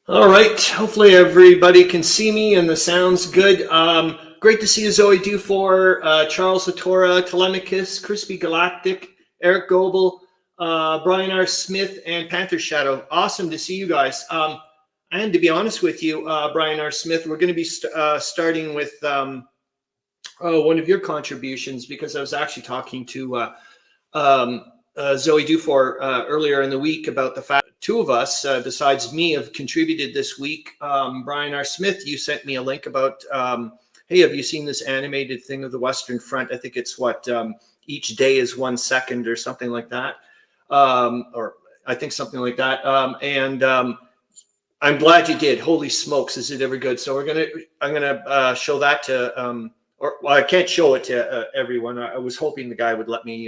All right. Hopefully everybody can see me and the sound's good. Great to see you, Zoe Dufour, Charles Latora, Tolemykus, Chrispy Galactic, Eric Goebel, Brian R. Smith, and Panther Shadow. Awesome to see you guys. And to be honest with you, Brian R. Smith, we're going to be starting with one of your contributions, because I was actually talking to Zoe Dufour earlier in the week about the fact two of us, besides me, have contributed this week. Brian R. Smith, you sent me a link about, hey, have you seen this animated thing of the Western Front? I think it's what, each day is 1 second or something like that. Or I think something like that. I'm glad you did. Holy smokes, is it ever good? So I'm gonna show that to, well, I can't show it to everyone. I was hoping the guy would let me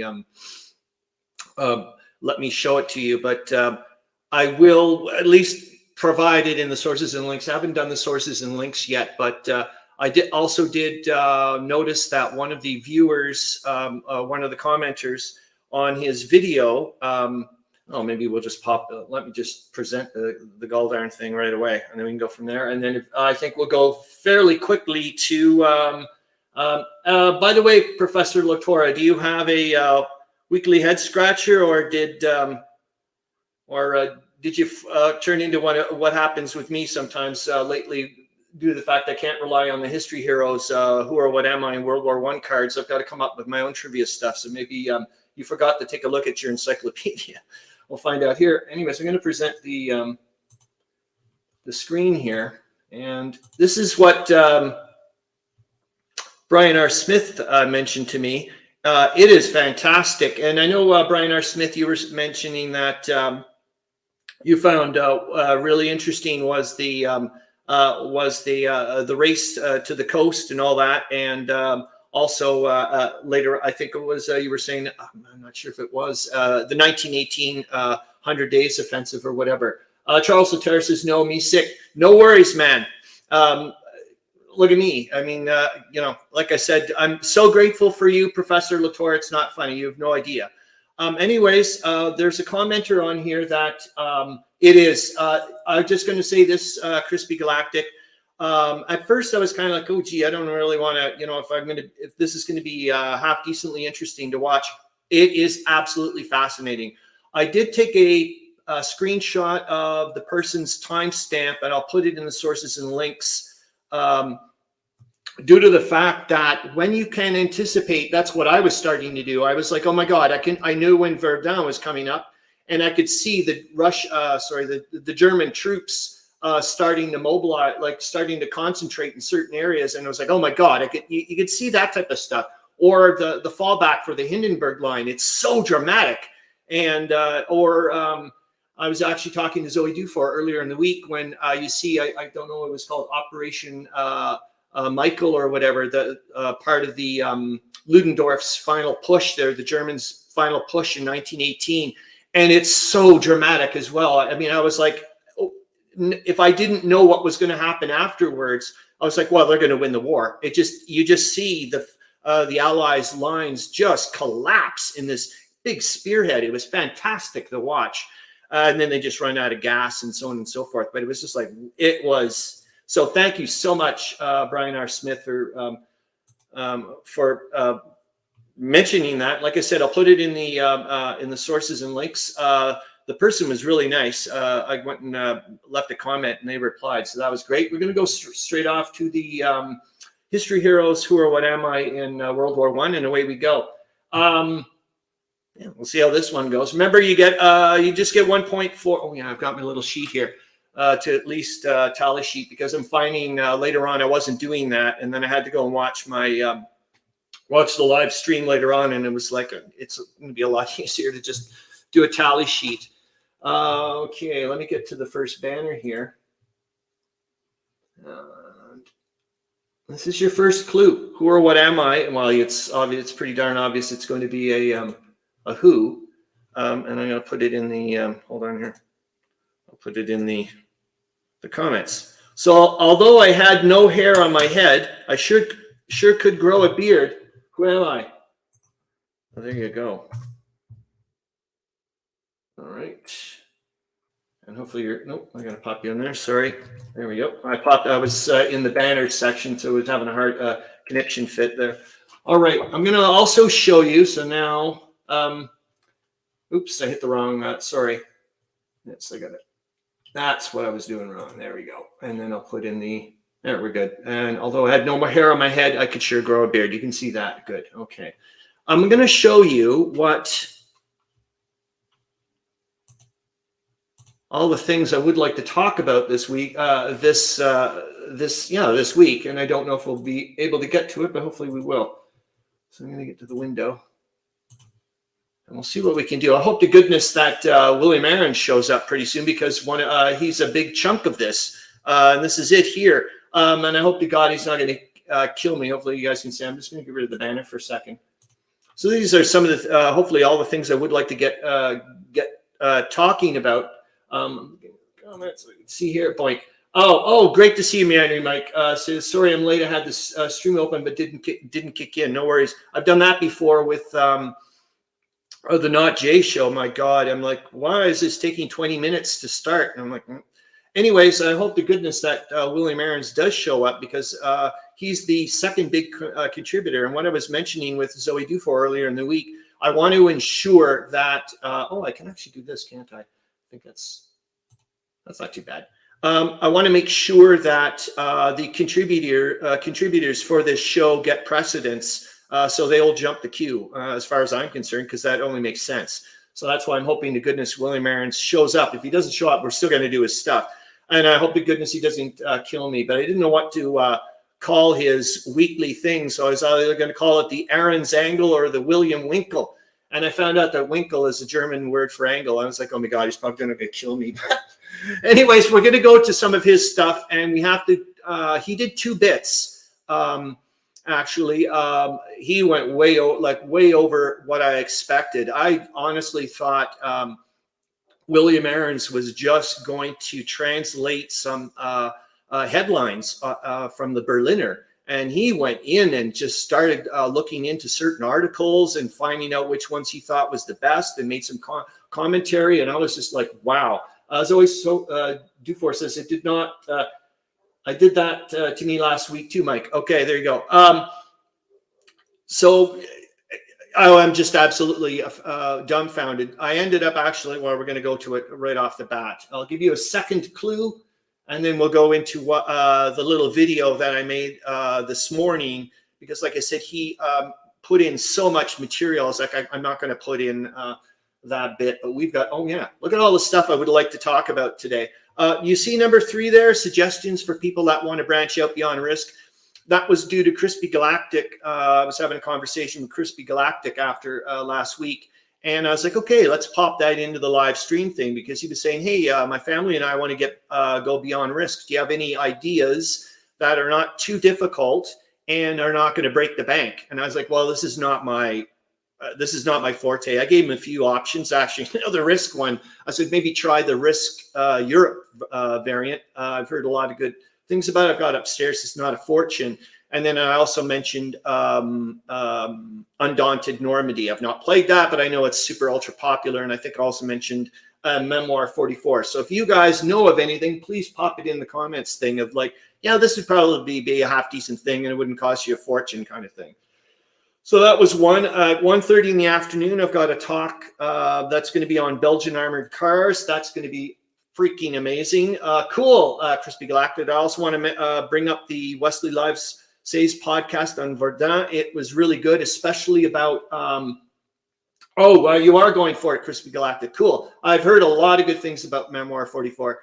show it to you, but I will at least provide it in the sources and links. I haven't done the sources and links yet, but I did notice that one of the viewers, one of the commenters on his video, oh, maybe we'll just let me just present the Galdarn thing right away, and then we can go from there. And then I think we'll go fairly quickly to, by the way, Professor Latora, do you have a weekly head scratcher, or did you turn into what happens with me sometimes lately, due to the fact I can't rely on the history heroes, who or what am I in World War I cards? I've got to come up with my own trivia stuff. So maybe you forgot to take a look at your encyclopedia. We'll find out here. Anyways, I'm going to present the screen here, and this is what Brian R. Smith mentioned to me. It is fantastic, and I know Brian R. Smith, you were mentioning that you found really interesting was the race to the coast and all that, and also later, I think it was you were saying, I'm not sure if it was the 1918 100 Days Offensive or whatever. Charles Laterra says, "No, me sick. No worries, man. Look at me. I mean, you know, like I said, I'm so grateful for you, Professor Latora. It's not funny. You have no idea." Anyways, there's a commenter on here that it is. I'm just going to say this, Chrispy Galactic. At first, I was kind of like, oh, gee, I don't really want to, you know, if this is going to be half decently interesting to watch. It is absolutely fascinating. I did take a screenshot of the person's timestamp, and I'll put it in the sources and links. Due to the fact that when you can anticipate, that's what I was starting to do. I was like, oh my God, I knew when Verdun was coming up, and I could see the the German troops starting to mobilize, like starting to concentrate in certain areas. And I was like, oh my God, you could see that type of stuff. Or the fallback for the Hindenburg line. It's so dramatic. And, I was actually talking to Zoe Dufour earlier in the week when you see, I don't know what it was called, Operation Michael or whatever, the part of the Ludendorff's final push there, the Germans' final push in 1918. And it's so dramatic as well. I mean, I was like, if I didn't know what was going to happen afterwards, I was like, well, they're going to win the war. You just see the Allies' lines just collapse in this big spearhead. It was fantastic to watch. And then they just run out of gas and so on and so forth. But it was just like, it was. So thank you so much, Brian R. Smith, for mentioning that. Like I said, I'll put it in the sources and links. The person was really nice. I went and left a comment, and they replied. So that was great. We're going to go straight off to the history heroes, who or what am I in World War I, and away we go. Yeah, we'll see how this one goes. Remember, you just get 1.4. Oh yeah, I've got my little sheet here to at least tally sheet, because I'm finding later on I wasn't doing that, and then I had to go and watch my watch the live stream later on, and it was like it's going to be a lot easier to just do a tally sheet. Okay, let me get to the first banner here. This is your first clue. Who or what am I? Well, it's obvious. It's pretty darn obvious. It's going to be a who, and I'm going to put it in the. Hold on here. I'll put it in the comments. So although I had no hair on my head, I sure could grow a beard. Who am I? Well, there you go. All right. And hopefully you're, nope, I got to pop you in there. Sorry. There we go. I was in the banner section, so I was having a hard connection fit there. All right. I'm going to also show you. So now, oops, I hit the wrong, sorry. Yes, I got it. That's what I was doing wrong. There we go. And then I'll put in the, there, we're good. And although I had no more hair on my head, I could sure grow a beard. You can see that. Good. Okay. I'm going to show you what all the things I would like to talk about this week, this week. And I don't know if we'll be able to get to it, but hopefully we will. So I'm going to get to the window. And we'll see what we can do. I hope to goodness that William Arends shows up pretty soon, because he's a big chunk of this. And this is it here. And I hope to God he's not going to kill me. Hopefully you guys can see. I'm just going to get rid of the banner for a second. So these are some of the, hopefully all the things I would like to get talking about. Comments, so you can see here, boink. Oh, great to see you, Meandering Mike. Says, sorry I'm late. I had this stream open, but didn't kick in. No worries. I've done that before with the Not Jay show. My God, I'm like, why is this taking 20 minutes to start? And I'm like, anyways, I hope to goodness that William Arends does show up, because he's the second big contributor. And what I was mentioning with Zoe Dufour earlier in the week, I want to ensure that, I can actually do this, can't I? I think that's not too bad. I want to make sure that the contributors for this show get precedence, so they'll jump the queue as far as I'm concerned, because that only makes sense. So that's why I'm hoping to goodness William Arends shows up. If he doesn't show up, we're still going to do his stuff. And I hope to goodness he doesn't kill me. But I didn't know what to call his weekly thing, so I was either going to call it the Arends Angle or the William Winkle. And I found out that Winkle is a German word for angle. I was like, oh my God, he's probably going to kill me. Anyways, we're going to go to some of his stuff, and we have to, he did 2 bits. Actually, he went way over what I expected. I honestly thought William Arends was just going to translate some headlines from the Berliner. And he went in and just started looking into certain articles and finding out which ones he thought was the best, and made some commentary. And I was just like, wow. Zoe Dufour says, it did not, I did that to me last week too, Mike. Okay, there you go. I'm just absolutely dumbfounded. I ended up actually, well, we're going to go to it right off the bat. I'll give you a second clue, and then we'll go into what the little video that I made this morning, because like I said, he put in so much material. It's like I'm not going to put in that bit, but we've got, oh yeah, look at all the stuff I would like to talk about today. You see number 3 there, suggestions for people that want to branch out beyond risk. That was due to Chrispy Galactic. I was having a conversation with Chrispy Galactic after last week. And I was like, okay, let's pop that into the live stream thing, because he was saying, hey, my family and I want to get go beyond risk. Do you have any ideas that are not too difficult and are not going to break the bank? And I was like, well, this is not my forte. I gave him a few options, actually. The risk one, I said, maybe try the risk Europe variant. I've heard a lot of good things about it. I've got upstairs. It's not a fortune. And then I also mentioned Undaunted Normandy. I've not played that, but I know it's super ultra popular. And I think I also mentioned Memoir 44. So if you guys know of anything, please pop it in the comments thing of like, yeah, this would probably be a half decent thing and it wouldn't cost you a fortune kind of thing. So that was one. At 1:30 in the afternoon, I've got a talk that's going to be on Belgian armored cars. That's going to be freaking amazing. Cool, Chrispy Galactic. I also want to bring up the Wesley Lives Says podcast on Verdun. It was really good, especially about, you are going for it, Chrispy Galactic. Cool. I've heard a lot of good things about Memoir 44.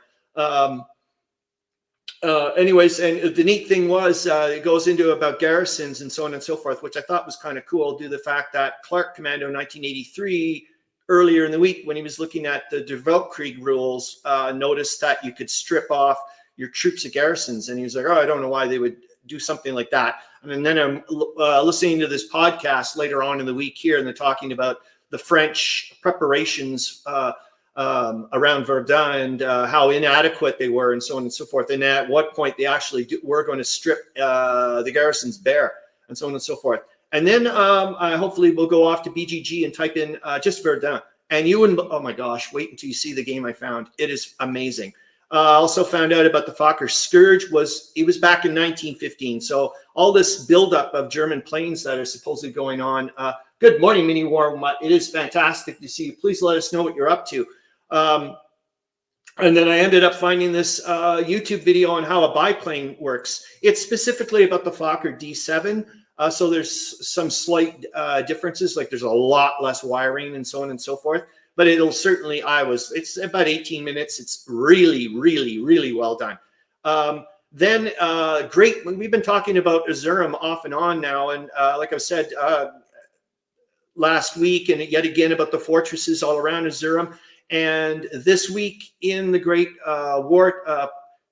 Anyways, and the neat thing was it goes into about garrisons and so on and so forth, which I thought was kind of cool due to the fact that Clark Commando 1983, earlier in the week when he was looking at the Weltkrieg rules, noticed that you could strip off your troops of garrisons. And he was like, oh, I don't know why they would do something like that. And then I'm listening to this podcast later on in the week here, and they're talking about the French preparations around Verdun and how inadequate they were and so on and so forth. And at what point they actually were going to strip the garrisons bare and so on and so forth. And then hopefully we'll go off to BGG and type in just Verdun. And you wouldn't, oh my gosh, wait until you see the game I found. It is amazing. Also found out about the Fokker Scourge. He was back in 1915. So all this buildup of German planes that are supposedly going on. Good morning, Mini WarMutt. It is fantastic to see you. Please let us know what you're up to. And then I ended up finding this YouTube video on how a biplane works. It's specifically about the Fokker D7. So there's some slight differences, like there's a lot less wiring and so on and so forth. But it'll certainly, it's about 18 minutes. It's really, really, really well done. Then great, we've been talking about Azurum off and on now. And like I said last week, and yet again about the fortresses all around Azurum. And this week in the Great War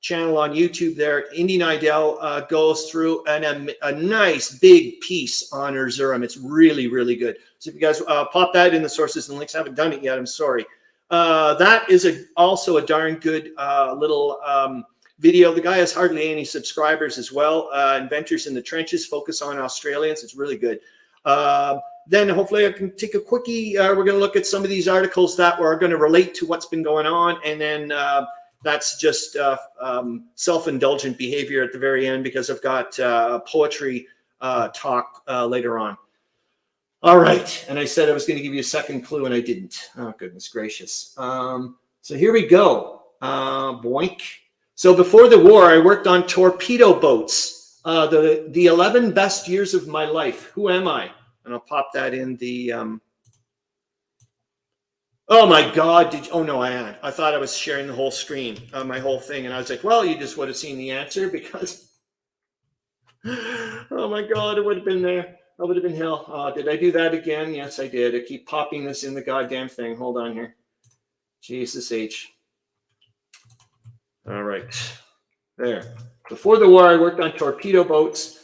channel on YouTube there, Indy Nidell goes through a nice big piece on Azurum. It's really, really good. So if you guys pop that in the sources and links, I haven't done it yet, I'm sorry. That is also a darn good little video. The guy has hardly any subscribers as well. Inventors in the Trenches, focus on Australians. It's really good. Then hopefully I can take a quickie. We're going to look at some of these articles that are going to relate to what's been going on. And then that's just self-indulgent behavior at the very end, because I've got poetry talk later on. All right. And I said I was going to give you a second clue and I didn't. Oh, goodness gracious. So here we go. Boink. So before the war, I worked on torpedo boats. The 11 best years of my life. Who am I? And I'll pop that in the, oh my God, oh no, I thought I was sharing the whole screen, my whole thing. And I was like, well, you just would have seen the answer, because, oh my God, it would have been there. That would have been hell. Did I do that again? Yes, I did. I keep popping this in the goddamn thing. Hold on here. Jesus H. All right, there. Before the war, I worked on torpedo boats.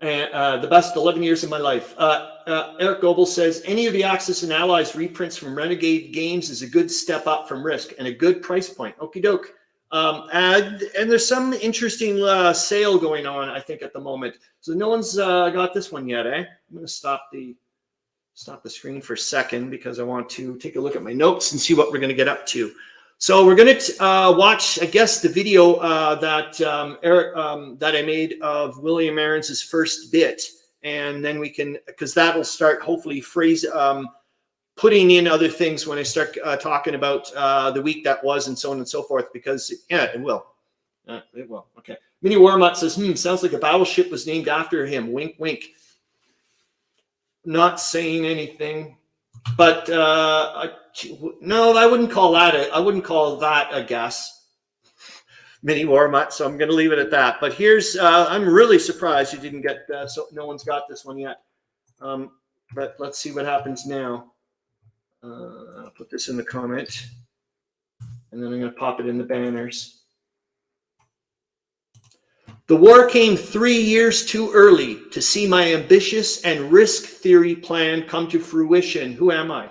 And the best 11 years of my life. Eric Goebel says, any of the Axis and Allies reprints from Renegade Games is a good step up from Risk and a good price point. Okie doke. And there's some interesting sale going on, I think, at the moment. So no one's got this one yet, eh? I'm going to stop the screen for a second, because I want to take a look at my notes and see what we're going to get up to. So we're going to watch, I guess, the video that I made of William Arends' first bit, and then we can, because that'll start hopefully putting in other things when I start talking about the week that was and so on and so forth. Because yeah, it will. It will. Okay. Mini WarMutt says, sounds like a battleship was named after him. Wink, wink. Not saying anything. But no, I wouldn't call that a guess, Mini WarMutt. So I'm going to leave it at that. But here's, I'm really surprised you didn't get, so no one's got this one yet. But let's see what happens now. I'll put this in the comment, and then I'm going to pop it in the banners. The war came 3 years too early to see my ambitious and risk theory plan come to fruition. Who am I?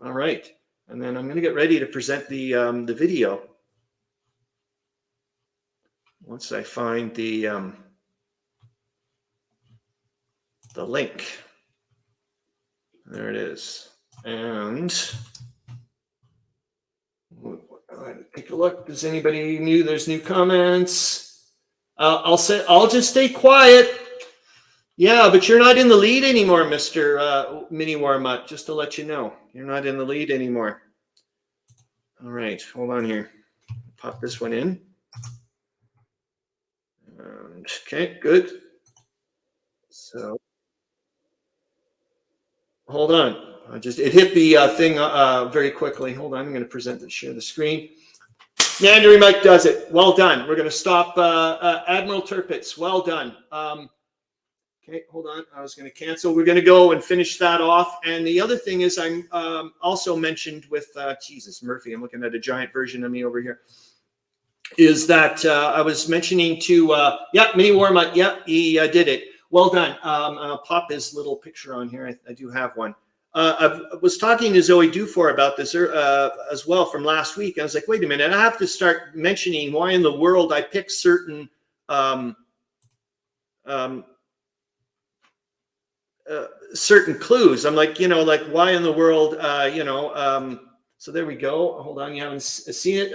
All right. And then I'm going to get ready to present the video. Once I find the link. There it is. And take a look. Does anybody new? There's new comments. I'll just stay quiet. Yeah, but you're not in the lead anymore, Mr. Mini WarMutt, just to let you know. You're not in the lead anymore. All right, hold on here. Pop this one in. And, okay, good. So, hold on. It hit the thing very quickly. Hold on, I'm going to share the screen. Meandering Mike does it. Well done. We're going to stop Admiral Tirpitz. Well done. Okay, hold on. I was going to cancel. We're going to go and finish that off. And the other thing is, I'm also mentioned with Jesus Murphy. I'm looking at a giant version of me over here. Is that I was mentioning to Mini WarMutt. Yeah, he did it. Well done. I'll pop his little picture on here. I do have one. I was talking to Zoe Dufour about this as well from last week. I was like, wait a minute, I have to start mentioning why in the world I pick certain certain clues. I'm like, like why in the world, so there we go. Hold on, you haven't seen it.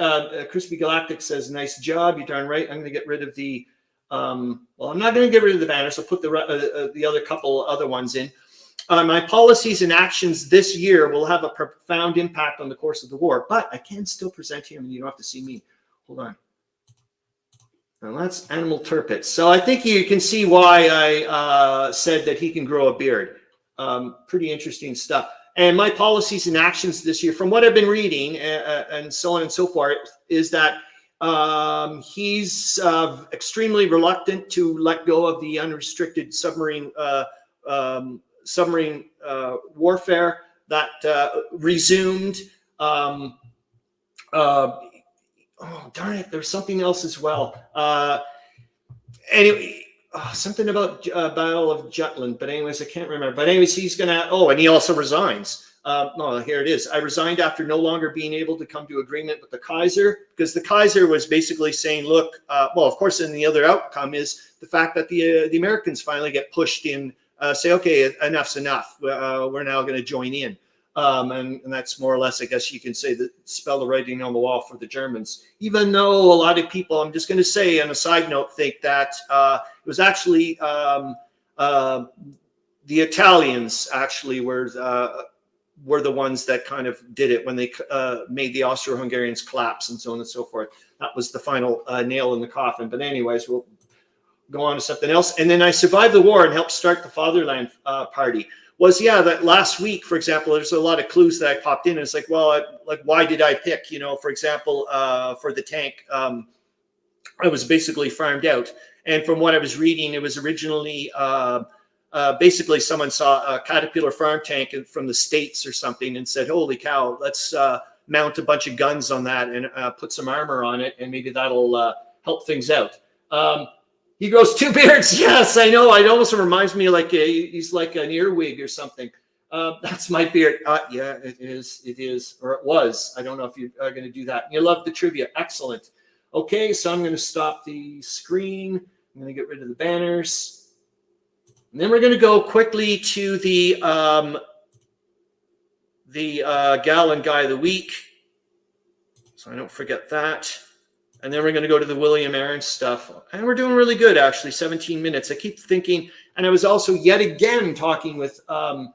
Chrispy Galactic says, nice job. You're darn right. I'm going to get rid of the, well, I'm not going to get rid of the banner. So put the other couple other ones in. My policies and actions this year will have a profound impact on the course of the war, but I can still present him and you don't have to see me. Hold on. Now that's Animal Turpit. So I think you can see why I said that he can grow a beard. Pretty interesting stuff. And my policies and actions this year, from what I've been reading and so on and so forth, is that he's extremely reluctant to let go of the unrestricted submarine warfare that resumed. Oh, darn it. There's something else as well. Anyway, something about Battle of Jutland. But anyways, I can't remember. But anyways, he's going to, and he also resigns. No, here it is. I resigned after no longer being able to come to agreement with the Kaiser, because the Kaiser was basically saying, look, well, of course, and the other outcome is the fact that the Americans finally get pushed in, say, okay, enough's enough. We're now going to join in. And that's more or less, I guess you can say, that spell the writing on the wall for the Germans. Even though a lot of people, I'm just going to say on a side note, think that it was actually the Italians actually were the ones that kind of did it when they made the Austro-Hungarians collapse and so on and so forth. That was the final nail in the coffin. But anyways, we'll go on to something else. And then I survived the war and helped start the Fatherland Party. That last week, for example, there's a lot of clues that I popped in. And it's like, well, why did I pick, for example, for the tank, I was basically farmed out. And from what I was reading, it was originally basically someone saw a Caterpillar farm tank from the States or something and said, holy cow, let's mount a bunch of guns on that and put some armor on it. And maybe that'll help things out. He grows 2 beards. Yes, I know. It almost reminds me like he's like an earwig or something. That's my beard. Yeah, it is. It is, or it was. I don't know if you are going to do that. You love the trivia. Excellent. Okay, so I'm going to stop the screen. I'm going to get rid of the banners. And then we're going to go quickly to the Gal and Guy of the Week. So I don't forget that. And then we're going to go to the William Arends stuff. And we're doing really good, actually, 17 minutes. I keep thinking, and I was also yet again talking with Zoe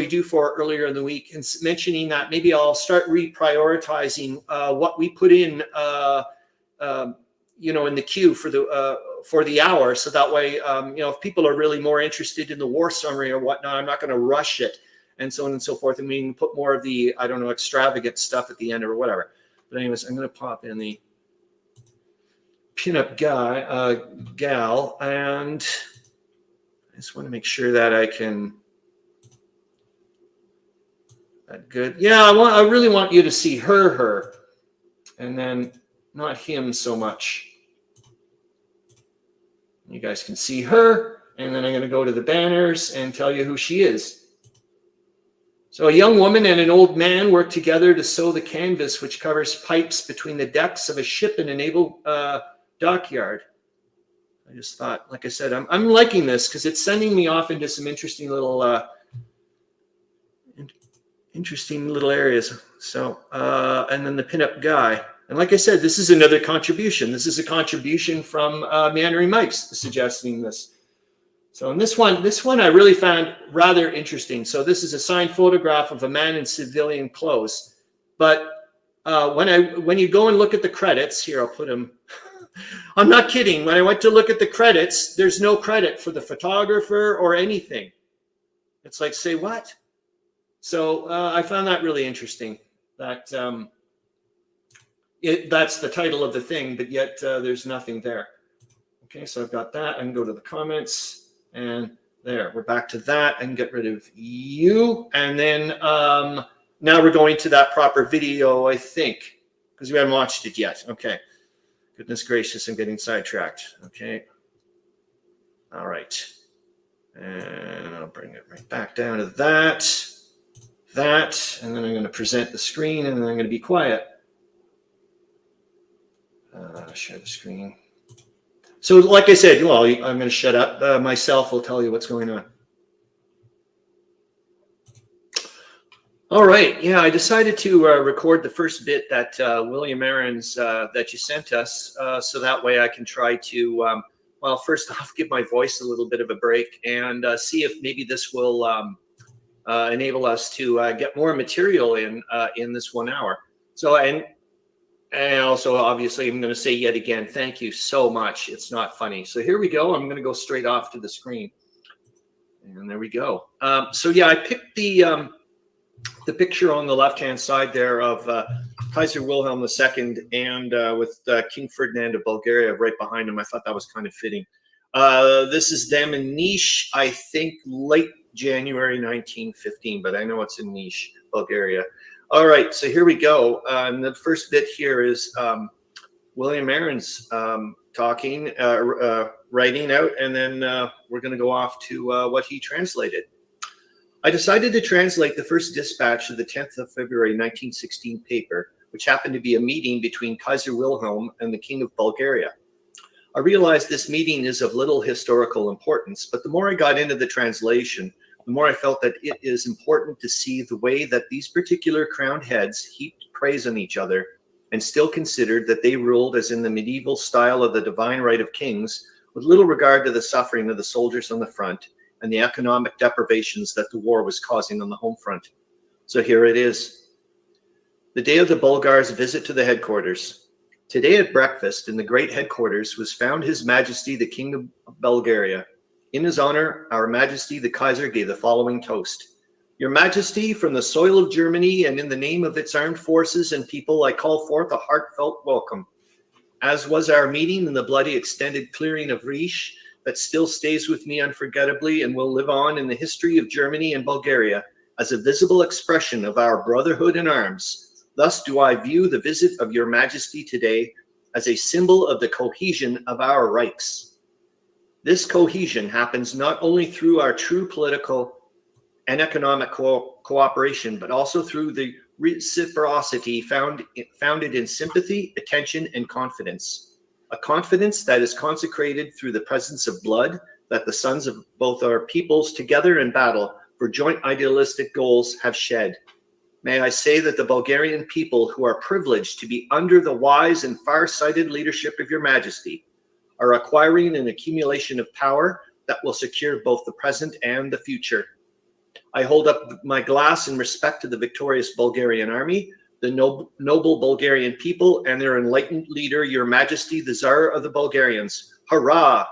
Dufour earlier in the week and mentioning that maybe I'll start reprioritizing what we put in, in the queue for the hour. So that way, if people are really more interested in the war summary or whatnot, I'm not going to rush it and so on and so forth. And we can put more of the, extravagant stuff at the end or whatever. But anyways, I'm going to pop in the Pinup Gal, and I just want to make sure that I can. That good? Yeah, I really want you to see her, and then not him so much. You guys can see her, and then I'm going to go to the banners and tell you who she is. So a young woman and an old man work together to sew the canvas which covers pipes between the decks of a ship in a naval dockyard. I just thought, like I said, I'm liking this because it's sending me off into some interesting little areas. So, and then the Pinup Guy. And like I said, this is another contribution. This is a contribution from Meandering Mike's suggesting this. So in this one I really found rather interesting. So this is a signed photograph of a man in civilian clothes. But when you go and look at the credits, here I'll put him. I'm not kidding. When I went to look at the credits, there's no credit for the photographer or anything. It's like, say what? So I found that really interesting. That that's the title of the thing, but yet there's nothing there. Okay, so I've got that. I can go to the comments. And there, we're back to that. I can get rid of you. And then now we're going to that proper video, I think, because we haven't watched it yet. Okay. Goodness gracious, I'm getting sidetracked. Okay. All right. And I'll bring it right back down to that. And then I'm going to present the screen, and then I'm going to be quiet. Share the screen. So like I said, well, I'm going to shut up. Myself will tell you what's going on. All right. Yeah, I decided to record the first bit that William Arends that you sent us, so that way I can try to, well, first off, give my voice a little bit of a break and see if maybe this will enable us to get more material in this 1 hour. So, and also, obviously, I'm going to say yet again, thank you so much. It's not funny. So here we go. I'm going to go straight off to the screen. And there we go. So yeah, I picked the picture on the left-hand side there of Kaiser Wilhelm II and with King Ferdinand of Bulgaria right behind him. I thought that was kind of fitting. This is them in Niš, I think late January 1915, but I know it's in Niš, Bulgaria. All right, so here we go. And the first bit here is William Arends talking, writing out, and then we're going to go off to what he translated. I decided to translate the first dispatch of the 10th of February 1916 paper, which happened to be a meeting between Kaiser Wilhelm and the King of Bulgaria. I realized this meeting is of little historical importance, but the more I got into the translation, the more I felt that it is important to see the way that these particular crowned heads heaped praise on each other and still considered that they ruled as in the medieval style of the divine right of kings, with little regard to the suffering of the soldiers on the front and the economic deprivations that the war was causing on the home front. So here it is. The day of the Bulgars' visit to the headquarters. Today at breakfast in the great headquarters was found His Majesty the King of Bulgaria. In his honor, Our Majesty the Kaiser gave the following toast. Your Majesty, from the soil of Germany and in the name of its armed forces and people, I call forth a heartfelt welcome. As was our meeting in the bloody extended clearing of Riche, that still stays with me unforgettably and will live on in the history of Germany and Bulgaria as a visible expression of our brotherhood in arms. Thus do I view the visit of Your Majesty today as a symbol of the cohesion of our Reichs. This cohesion happens not only through our true political and economic cooperation, but also through the reciprocity founded in sympathy, attention, and confidence. A confidence that is consecrated through the presence of blood that the sons of both our peoples together in battle for joint idealistic goals have shed. May I say that the Bulgarian people, who are privileged to be under the wise and far-sighted leadership of Your Majesty, are acquiring an accumulation of power that will secure both the present and the future. I hold up my glass in respect to the victorious Bulgarian army, the noble Bulgarian people, and their enlightened leader, Your Majesty, the Tsar of the Bulgarians. Hurrah!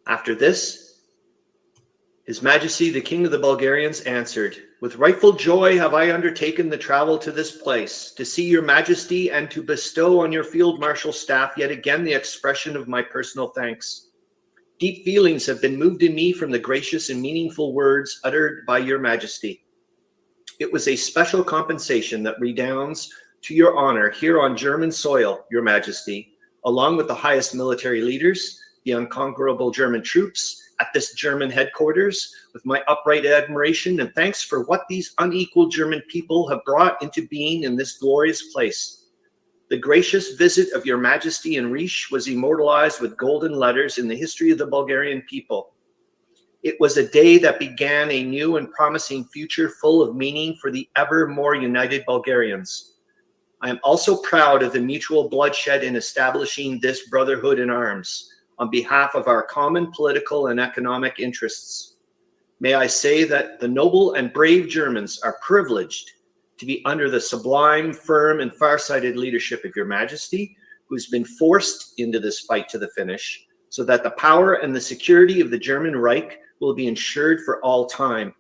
After this, His Majesty, the King of the Bulgarians, answered, with rightful joy have I undertaken the travel to this place, to see Your Majesty and to bestow on your field marshal staff yet again the expression of my personal thanks. Deep feelings have been moved in me from the gracious and meaningful words uttered by Your Majesty. It was a special compensation that redounds to your honor here on German soil, Your Majesty, along with the highest military leaders, the unconquerable German troops at this German headquarters, with my upright admiration and thanks for what these unequal German people have brought into being in this glorious place. The gracious visit of Your Majesty in Riche was immortalized with golden letters in the history of the Bulgarian people. It was a day that began a new and promising future full of meaning for the ever more united Bulgarians. I am also proud of the mutual bloodshed in establishing this brotherhood in arms on behalf of our common political and economic interests. May I say that the noble and brave Germans are privileged to be under the sublime, firm, and far-sighted leadership of Your Majesty, who's been forced into this fight to the finish, so that the power and the security of the German Reich will be ensured for all time.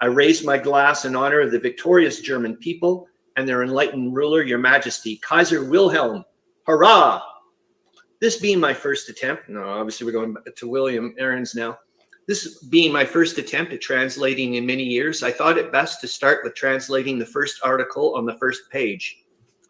I raise my glass in honor of the victorious German people and their enlightened ruler, Your Majesty, Kaiser Wilhelm. Hurrah! This being my first attempt, no, obviously we're going to William Arends now. This being my first attempt at translating in many years, I thought it best to start with translating the first article on the first page.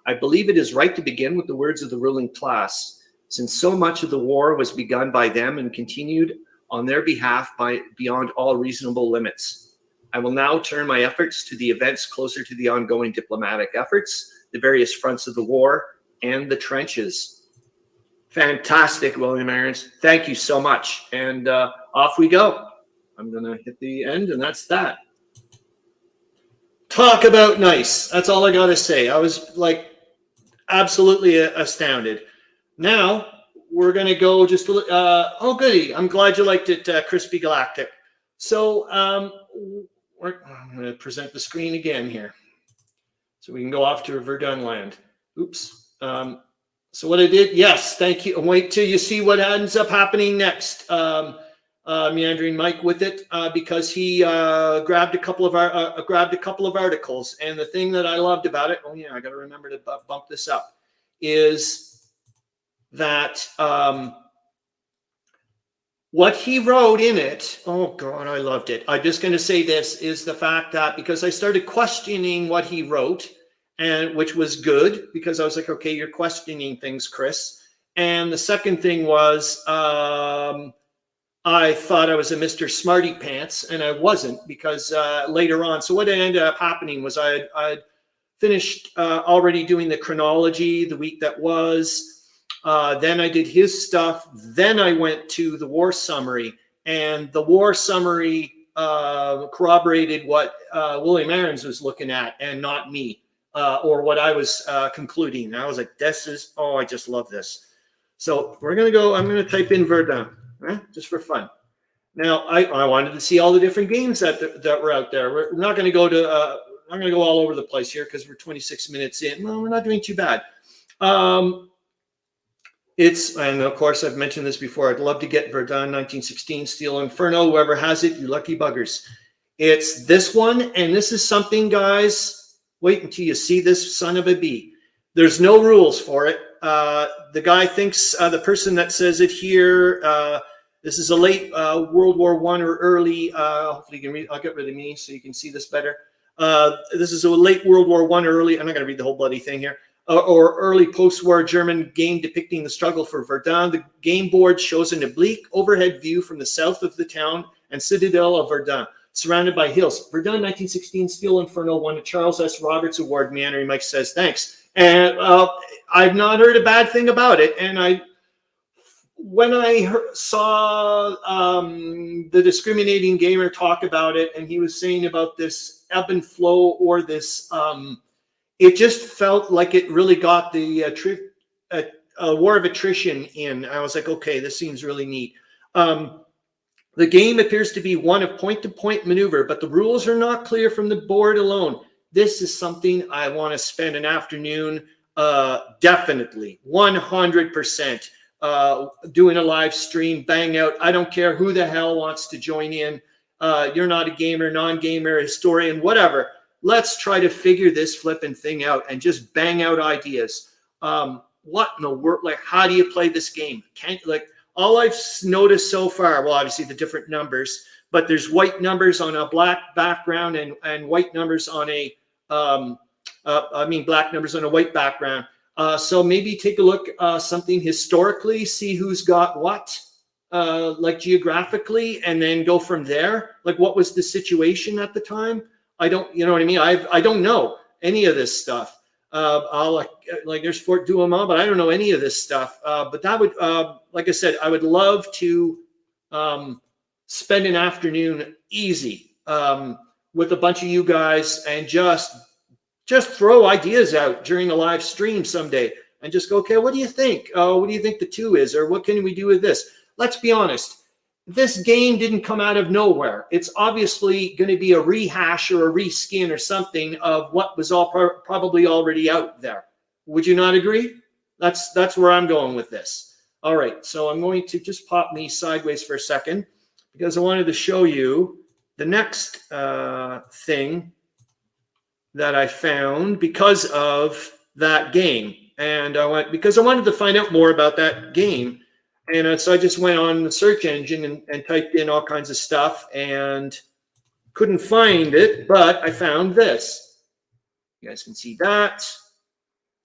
I believe it is right to begin with the words of the ruling class, since so much of the war was begun by them and continued on their behalf beyond all reasonable limits. I will now turn my efforts to the events closer to the ongoing diplomatic efforts, the various fronts of the war, and the trenches. Fantastic, William Arends. Thank you so much. And off we go. I'm going to hit the end, and that's that. Talk about nice. That's all I got to say. I was like absolutely astounded. Now we're going to go just oh, goody. I'm glad you liked it, Chrispy Galactic. So I'm going to present the screen again here so we can go off to Verdun land. Oops. So what I did, yes, thank you. Wait till you see what ends up happening next. Meandering Mike with it because he grabbed a couple of articles, and the thing that I loved about it, oh yeah, I got to remember to bump this up, is that what he wrote in it, oh God, I loved it. I'm just going to say this, is the fact that because I started questioning what he wrote, and which was good because I was like, okay, you're questioning things, Chris. And the second thing was I thought I was a Mr. Smarty Pants, and I wasn't, because later on, so what ended up happening was I'd finished already doing the chronology the week that was. Then I did his stuff. Then I went to the war summary, and the war summary corroborated what William Arends was looking at, and not me, or what I was concluding. And I was like, this is, oh, I just love this. So we're going to go, I'm going to type in Verdun. Just for fun. Now, I wanted to see all the different games that were out there. We're not going to go to, I'm going to go all over the place here because we're 26 minutes in. Well, we're not doing too bad. And of course, I've mentioned this before. I'd love to get Verdun 1916 Steel Inferno. Whoever has it, you lucky buggers. It's this one, and this is something, guys, wait until you see this son of a bee. There's no rules for it. The guy thinks, the person that says it here, this is a late World War I or early, hopefully you can read, I'll get rid of me so you can see this better. This is a late World War I early, I'm not going to read the whole bloody thing here, or early post-war German game depicting the struggle for Verdun. The game board shows an oblique overhead view from the south of the town and citadel of Verdun, surrounded by hills. Verdun 1916 Steel Inferno won a Charles S. Roberts Award. Meandering Mike says, thanks. And I've not heard a bad thing about it. And when I saw the Discriminating Gamer talk about it, and he was saying about this ebb and flow, or this, it just felt like it really got the war of attrition in. I was like, okay, this seems really neat. The game appears to be one of point-to-point maneuver, but the rules are not clear from the board alone. This is something I want to spend an afternoon, definitely, 100%, doing a live stream, bang out. I don't care who the hell wants to join in. You're not a gamer, non-gamer, historian, whatever. Let's try to figure this flipping thing out and just bang out ideas. What in the world? Like, how do you play this game? All I've noticed so far, well, obviously the different numbers, but there's white numbers on a black background and white numbers on a, black numbers on a white background. So maybe take a look, something historically, see who's got what, like geographically, and then go from there. Like, what was the situation at the time? I don't, you know what I mean? I don't know any of this stuff. There's Fort Douaumont, but I don't know any of this stuff. But that would, like I said, I would love to spend an afternoon easy with a bunch of you guys and just throw ideas out during a live stream someday and just go, okay, what do you think? What do you think the 2 is? Or what can we do with this? Let's be honest. This game didn't come out of nowhere. It's obviously going to be a rehash or a reskin or something of what was all probably already out there. Would you not agree? That's where I'm going with this. All right, so I'm going to just pop me sideways for a second because I wanted to show you the next thing that I found because of that game. And because I wanted to find out more about that game. And so I just went on the search engine and typed in all kinds of stuff and couldn't find it, but I found this. You guys can see that.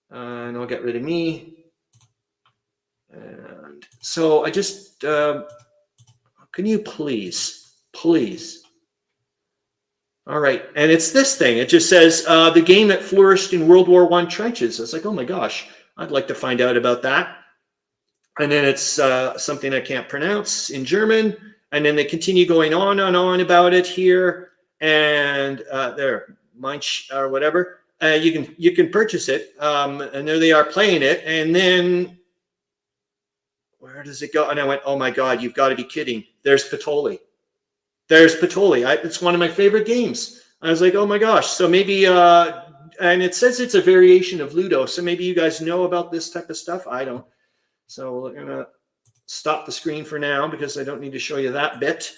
And I'll get rid of me. And so I just, can you please? All right. And it's this thing. It just says the game that flourished in World War I trenches. I was like, oh my gosh, I'd like to find out about that. And then it's something I can't pronounce in German. And then they continue going on and on about it here. And there, Munch or whatever. You can purchase it. And there they are playing it. And then where does it go? And I went, oh my God, you've got to be kidding. There's Patoli. There's Patoli. It's one of my favorite games. I was like, oh my gosh. So maybe, and it says it's a variation of Ludo. So maybe you guys know about this type of stuff. I don't. So we're going to stop the screen for now because I don't need to show you that bit.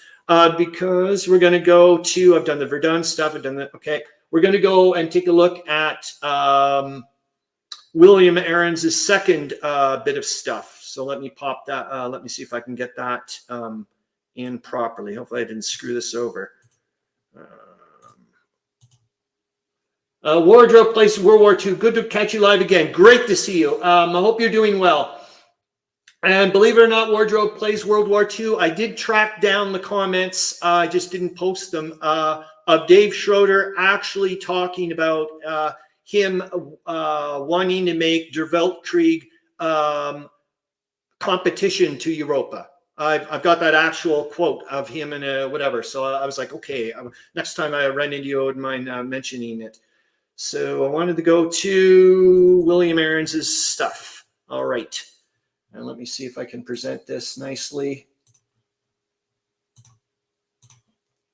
Because we're going to go to, I've done the Verdun stuff. I've done that. Okay. We're going to go and take a look at William Arends' second bit of stuff. So let me pop that. Let me see if I can get that in properly. Hopefully I didn't screw this over. Wardrobe plays World War II. Good to catch you live again. Great to see you. I hope you're doing well. And believe it or not, Wardrobe plays World War II. I did track down the comments. I just didn't post them. Of Dave Schroeder actually talking about him wanting to make Der Weltkrieg competition to Europa. I've got that actual quote of him and whatever. So I was like, okay, next time I run into you, I wouldn't mind mentioning it. So I wanted to go to William Arends' stuff. All right. And let me see if I can present this nicely.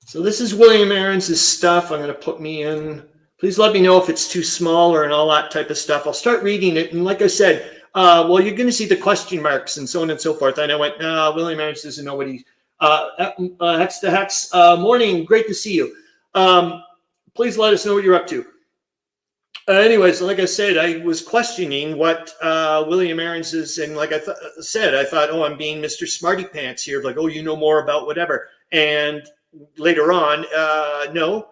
So this is William Arends' stuff. I'm going to put me in. Please let me know if it's too small or and all that type of stuff. I'll start reading it. And like I said, well, you're going to see the question marks and so on and so forth. And I went, no, William Arends doesn't know what he, Hex to Hex. Morning, great to see you. Please let us know what you're up to. Anyways, like I said, I was questioning what William Arends is, and like I said, I thought, oh, I'm being Mr. Smarty Pants here, like, oh, you know more about whatever. And later on, no,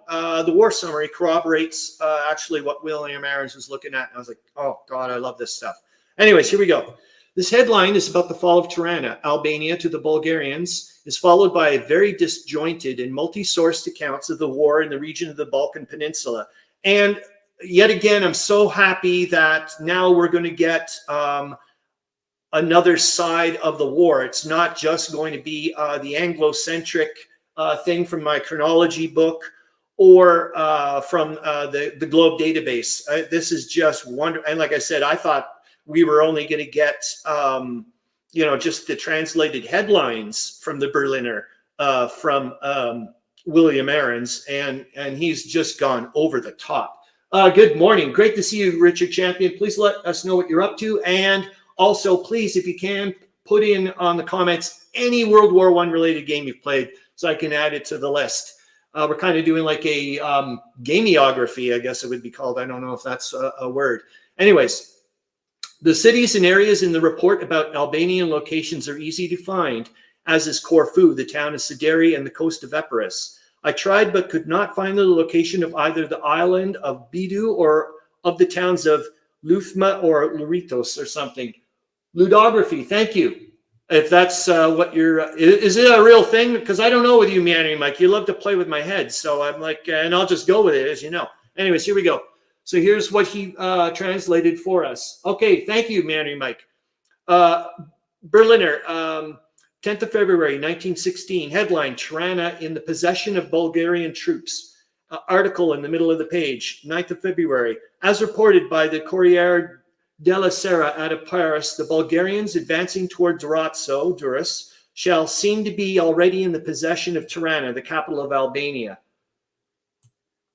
the war summary corroborates actually what William Arends was looking at. And I was like, oh, God, I love this stuff. Anyways, here we go. This headline is about the fall of Tirana, Albania to the Bulgarians, is followed by very disjointed and multi-sourced accounts of the war in the region of the Balkan Peninsula. And yet again, I'm so happy that now we're going to get another side of the war. It's not just going to be the Anglo-centric thing from my chronology book or from the Globe database. This is just wonderful. And like I said, I thought we were only going to get, you know, just the translated headlines from the Berliner from William Arends, and he's just gone over the top. Good morning. Great to see you, Richard Champion. Please let us know what you're up to. And also, please, if you can, put in on the comments any World War I related game you've played so I can add it to the list. We're kind of doing like a gameography, I guess it would be called. I don't know if that's a word. Anyways, the cities and areas in the report about Albanian locations are easy to find, as is Corfu, the town of Sideri, and the coast of Epirus. I tried but could not find the location of either the island of Bidu or of the towns of Luthma or Luritos or something. Ludography, thank you. If that's what you're, is it a real thing? Because I don't know with you, Meandering Mike. You love to play with my head. So I'm like, and I'll just go with it, as you know. Anyways, here we go. So here's what he translated for us. Okay, thank you, Meandering Mike. Berliner, 10th of February, 1916, headline, Tirana in the possession of Bulgarian troops. Article in the middle of the page, 9th of February. As reported by the Corriere della Sera out of Paris, the Bulgarians advancing toward Durazzo, Durrës, shall seem to be already in the possession of Tirana, the capital of Albania.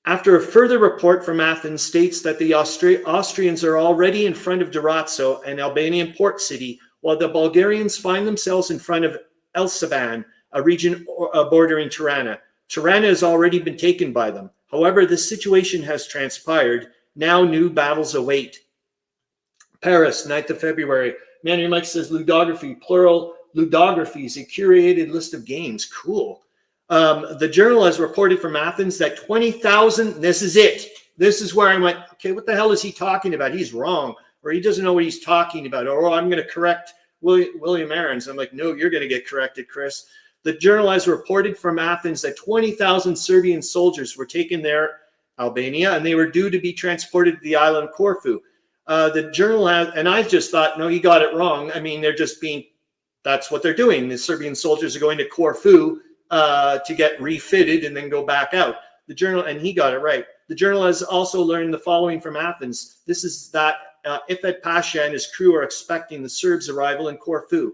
After a further report from Athens states that the Austrians are already in front of Durazzo, an Albanian port city, while the Bulgarians find themselves in front of Elsaban, a region bordering Tirana. Tirana has already been taken by them. However, this situation has transpired. Now new battles await. Paris, 9th of February. Meandering Mike says ludography, plural ludographies, a curated list of games. Cool. The journal has reported from Athens that 20,000, this is it. This is where I went, okay, what the hell is he talking about? He's wrong. Or he doesn't know what he's talking about, or I'm going to correct William Arends. I'm like, no, you're going to get corrected, Chris. The journal has reported from Athens that 20,000 Serbian soldiers were taken there, Albania, and they were due to be transported to the island of Corfu. The journal has, and I just thought, no, he got it wrong. I mean, they're just being that's what they're doing. The Serbian soldiers are going to Corfu to get refitted and then go back out. The journal, and he got it right. The journal has also learned the following from Athens. This is that Ifet Pasha and his crew are expecting the Serbs' arrival in Corfu.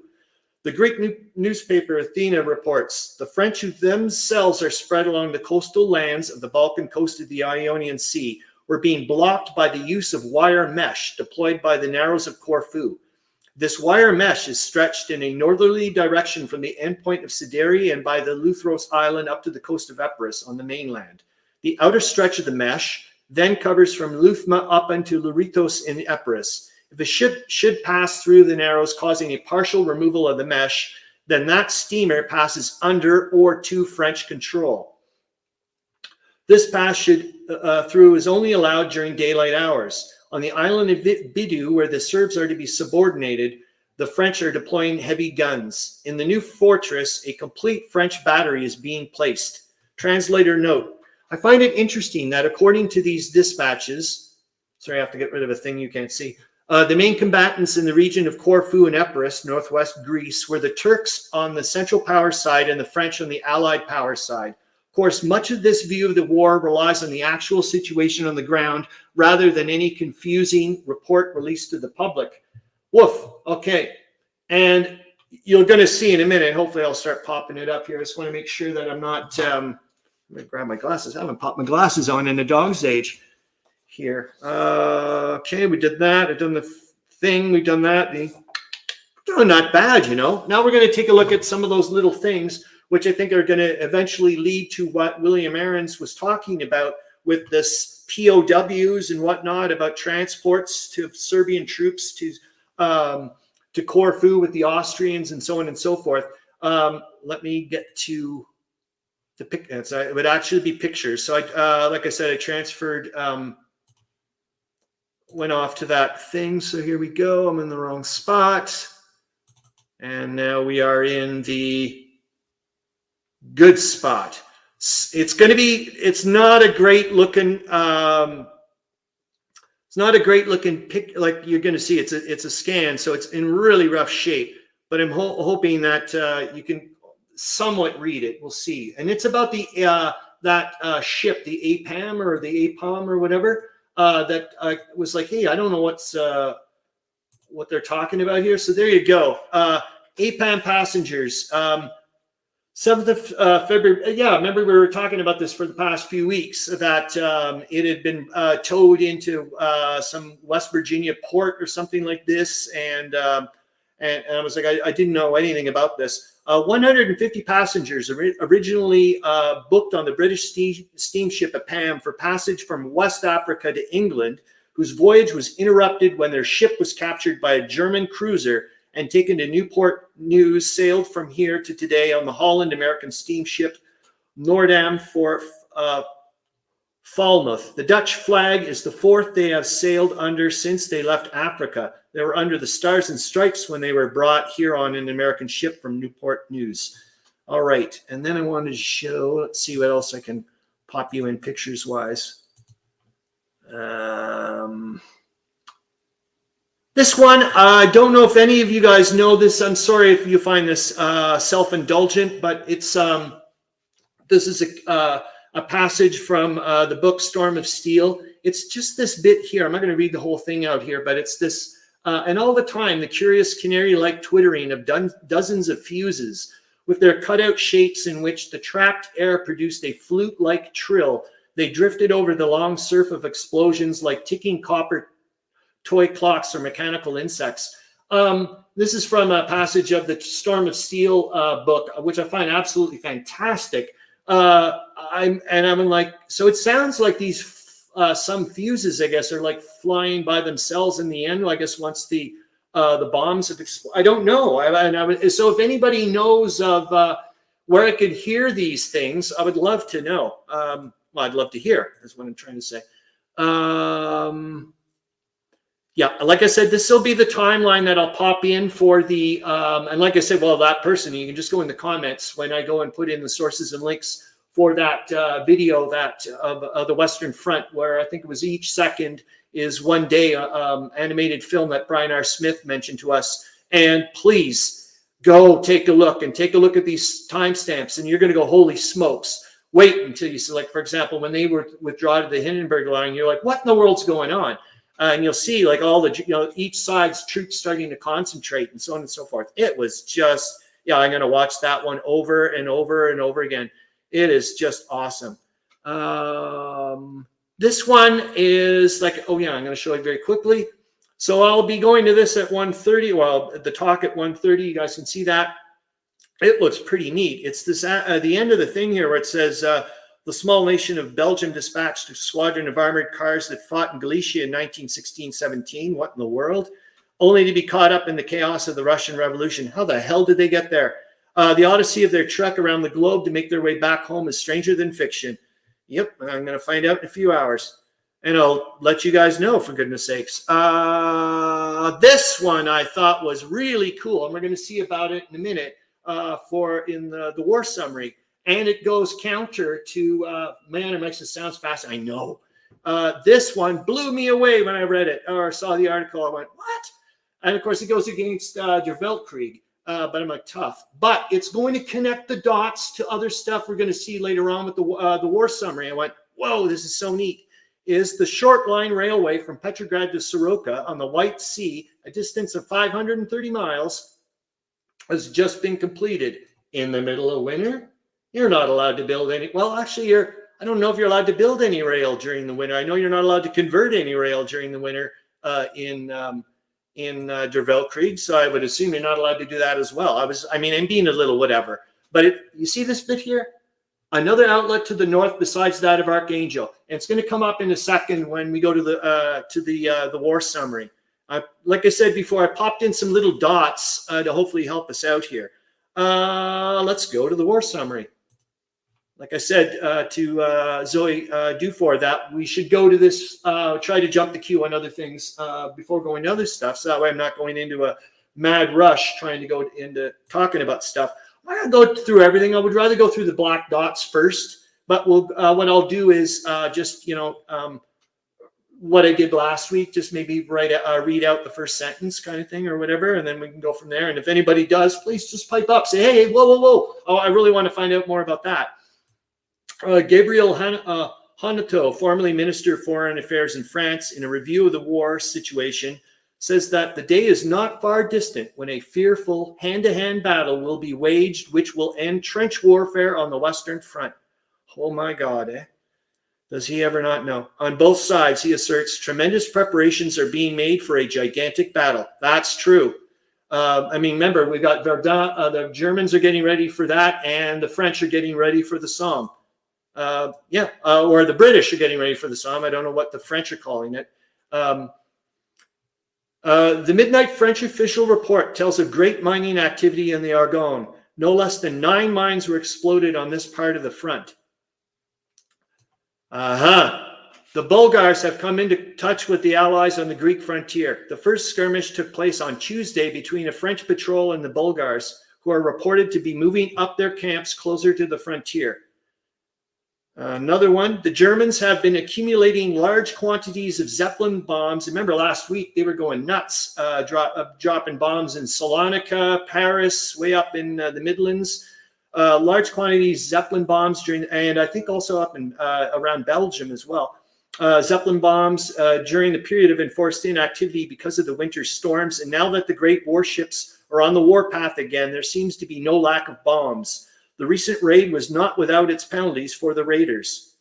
The Greek newspaper Athena reports, the French who themselves are spread along the coastal lands of the Balkan coast of the Ionian Sea were being blocked by the use of wire mesh deployed by the narrows of Corfu. This wire mesh is stretched in a northerly direction from the endpoint of Sideri and by the Luthros island up to the coast of Epirus on the mainland. The outer stretch of the mesh then covers from Luthma up into Luritos in Epirus. If a ship should pass through the narrows, causing a partial removal of the mesh, then that steamer passes under or to French control. This pass through is only allowed during daylight hours. On the island of Bidu, where the Serbs are to be subordinated, the French are deploying heavy guns. In the new fortress, a complete French battery is being placed. Translator note, I find it interesting that according to these dispatches, sorry, I have to get rid of a thing you can't see, the main combatants in the region of Corfu and Epirus, northwest Greece, were the Turks on the Central Power side and the French on the Allied power side. Of course, much of this view of the war relies on the actual situation on the ground rather than any confusing report released to the public. Woof. Okay. And you're going to see in a minute, hopefully I'll start popping it up here. I just want to make sure that I'm not, I'm going to grab my glasses. I haven't popped my glasses on in a dog's age here. Okay, we did that. I've done the thing. We've done that. We're doing not bad, you know. Now we're going to take a look at some of those little things which I think are going to eventually lead to what William Arends was talking about with this POWs and whatnot, about transports to Serbian troops to Corfu with the Austrians and so on and so forth. Let me get to the pic. It would actually be pictures. So like I said, I transferred, went off to that thing. So here we go. I'm in the wrong spot. And now we are in the good spot. It's going to be, it's not a great looking, it's not a great looking pic, like you're going to see. It's a scan, so it's in really rough shape, but I'm hoping that you can somewhat read it. We'll see. And it's about the that ship, the APAM or the APOM or whatever, that was like, hey, I don't know what they're talking about here. So there you go. APAM passengers. 7th of February, yeah, remember we were talking about this for the past few weeks, that it had been towed into some West Virginia port or something like this, and I was like, I didn't know anything about this. 150 passengers originally booked on the British steamship APAM for passage from West Africa to England, whose voyage was interrupted when their ship was captured by a German cruiser and taken to Newport News, sailed from here to today on the Holland American steamship Noordam for Falmouth. The Dutch flag is the fourth they have sailed under since they left Africa. They were under the Stars and Stripes when they were brought here on an American ship from Newport News. All right, and then I wanted to show, let's see what else I can pop you in pictures-wise. This one, I don't know if any of you guys know this. I'm sorry if you find this self-indulgent, but it's this is a passage from the book Storm of Steel. It's just this bit here. I'm not going to read the whole thing out here, but it's this, and all the time, the curious canary-like twittering of dozens of fuses with their cutout shapes in which the trapped air produced a flute-like trill. They drifted over the long surf of explosions like ticking copper toy clocks or mechanical insects. This is from a passage of the Storm of Steel book, which I find absolutely fantastic. I'm like, so it sounds like these some fuses, I guess, are like flying by themselves in the end. I guess once the bombs have exploded, I don't know. So if anybody knows of where I could hear these things, I would love to know. Well, I'd love to hear, is what I'm trying to say. Yeah, like I said, this will be the timeline that I'll pop in for the, and like I said, well, that person, you can just go in the comments when I go and put in the sources and links for that video that of the Western Front, where I think it was each second is one day animated film that Brian R. Smith mentioned to us. And please, go take a look and take a look at these timestamps, and you're going to go, holy smokes. Wait until you see, like, for example, when they were withdrawn to the Hindenburg line, you're like, what in the world's going on? And you'll see like all the, each side's troops starting to concentrate and so on and so forth. It was just, I'm going to watch that one over and over and over again. It is just awesome. This one is like, I'm going to show you very quickly. So I'll be going to this at 1:30. Well, the talk at 1:30, you guys can see that. It looks pretty neat. It's this at the end of the thing here where it says, the small nation of Belgium dispatched a squadron of armored cars that fought in Galicia in 1916-17. What in the world? Only to be caught up in the chaos of the Russian Revolution. How the hell did they get there? The odyssey of their trek around the globe to make their way back home is stranger than fiction. Yep, I'm going to find out in a few hours. And I'll let you guys know, for goodness sakes. This one I thought was really cool, and we're going to see about it in a minute in the war summary. And it goes counter to, man, it makes it sound fast. I know. This one blew me away when I read it or saw the article. I went, what? And, of course, it goes against Der Weltkrieg. But I'm like, tough. But it's going to connect the dots to other stuff we're going to see later on with the war summary. I went, whoa, this is so neat. Is the short line railway from Petrograd to Soroka on the White Sea, a distance of 530 miles, has just been completed. In the middle of winter, you're not allowed to build any. Well, actually, I don't know if you're allowed to build any rail during the winter. I know you're not allowed to convert any rail during the winter in Der Weltkrieg, so I would assume you're not allowed to do that as well. I'm being a little whatever. But you see this bit here? Another outlet to the north besides that of Archangel. And it's going to come up in a second when we go to the war summary. Like I said before, I popped in some little dots to hopefully help us out here. Let's go to the war summary. Like I said to Zoe Dufour, that we should go to this, try to jump the queue on other things before going to other stuff. So that way I'm not going into a mad rush trying to go into talking about stuff. I'm not going to go through everything. I would rather go through the black dots first. But what I'll do is just, what I did last week, just maybe read out the first sentence kind of thing or whatever, and then we can go from there. And if anybody does, please just pipe up. Say, hey, whoa. Oh, I really want to find out more about that. Gabriel Hanato, formerly Minister of Foreign Affairs in France, in a review of the war situation, says that the day is not far distant when a fearful hand-to-hand battle will be waged, which will end trench warfare on the Western Front. Oh my God, eh? Does he ever not know? On both sides, he asserts, tremendous preparations are being made for a gigantic battle. That's true. Remember, we got Verdun, the Germans are getting ready for that, and the French are getting ready for the Somme. Or the British are getting ready for the Somme. I don't know what the French are calling it. The midnight French official report tells of great mining activity in the Argonne. No less than 9 mines were exploded on this part of the front. The Bulgars have come into touch with the Allies on the Greek frontier. The first skirmish took place on Tuesday between a French patrol and the Bulgars, who are reported to be moving up their camps closer to the frontier. Another one, the Germans have been accumulating large quantities of Zeppelin bombs. Remember last week they were going nuts, dropping bombs in Salonika, Paris, way up in the Midlands. Large quantities of Zeppelin bombs and I think also up in around Belgium as well. Zeppelin bombs during the period of enforced inactivity because of the winter storms. And now that the great warships are on the warpath again, there seems to be no lack of bombs. The recent raid was not without its penalties for the raiders.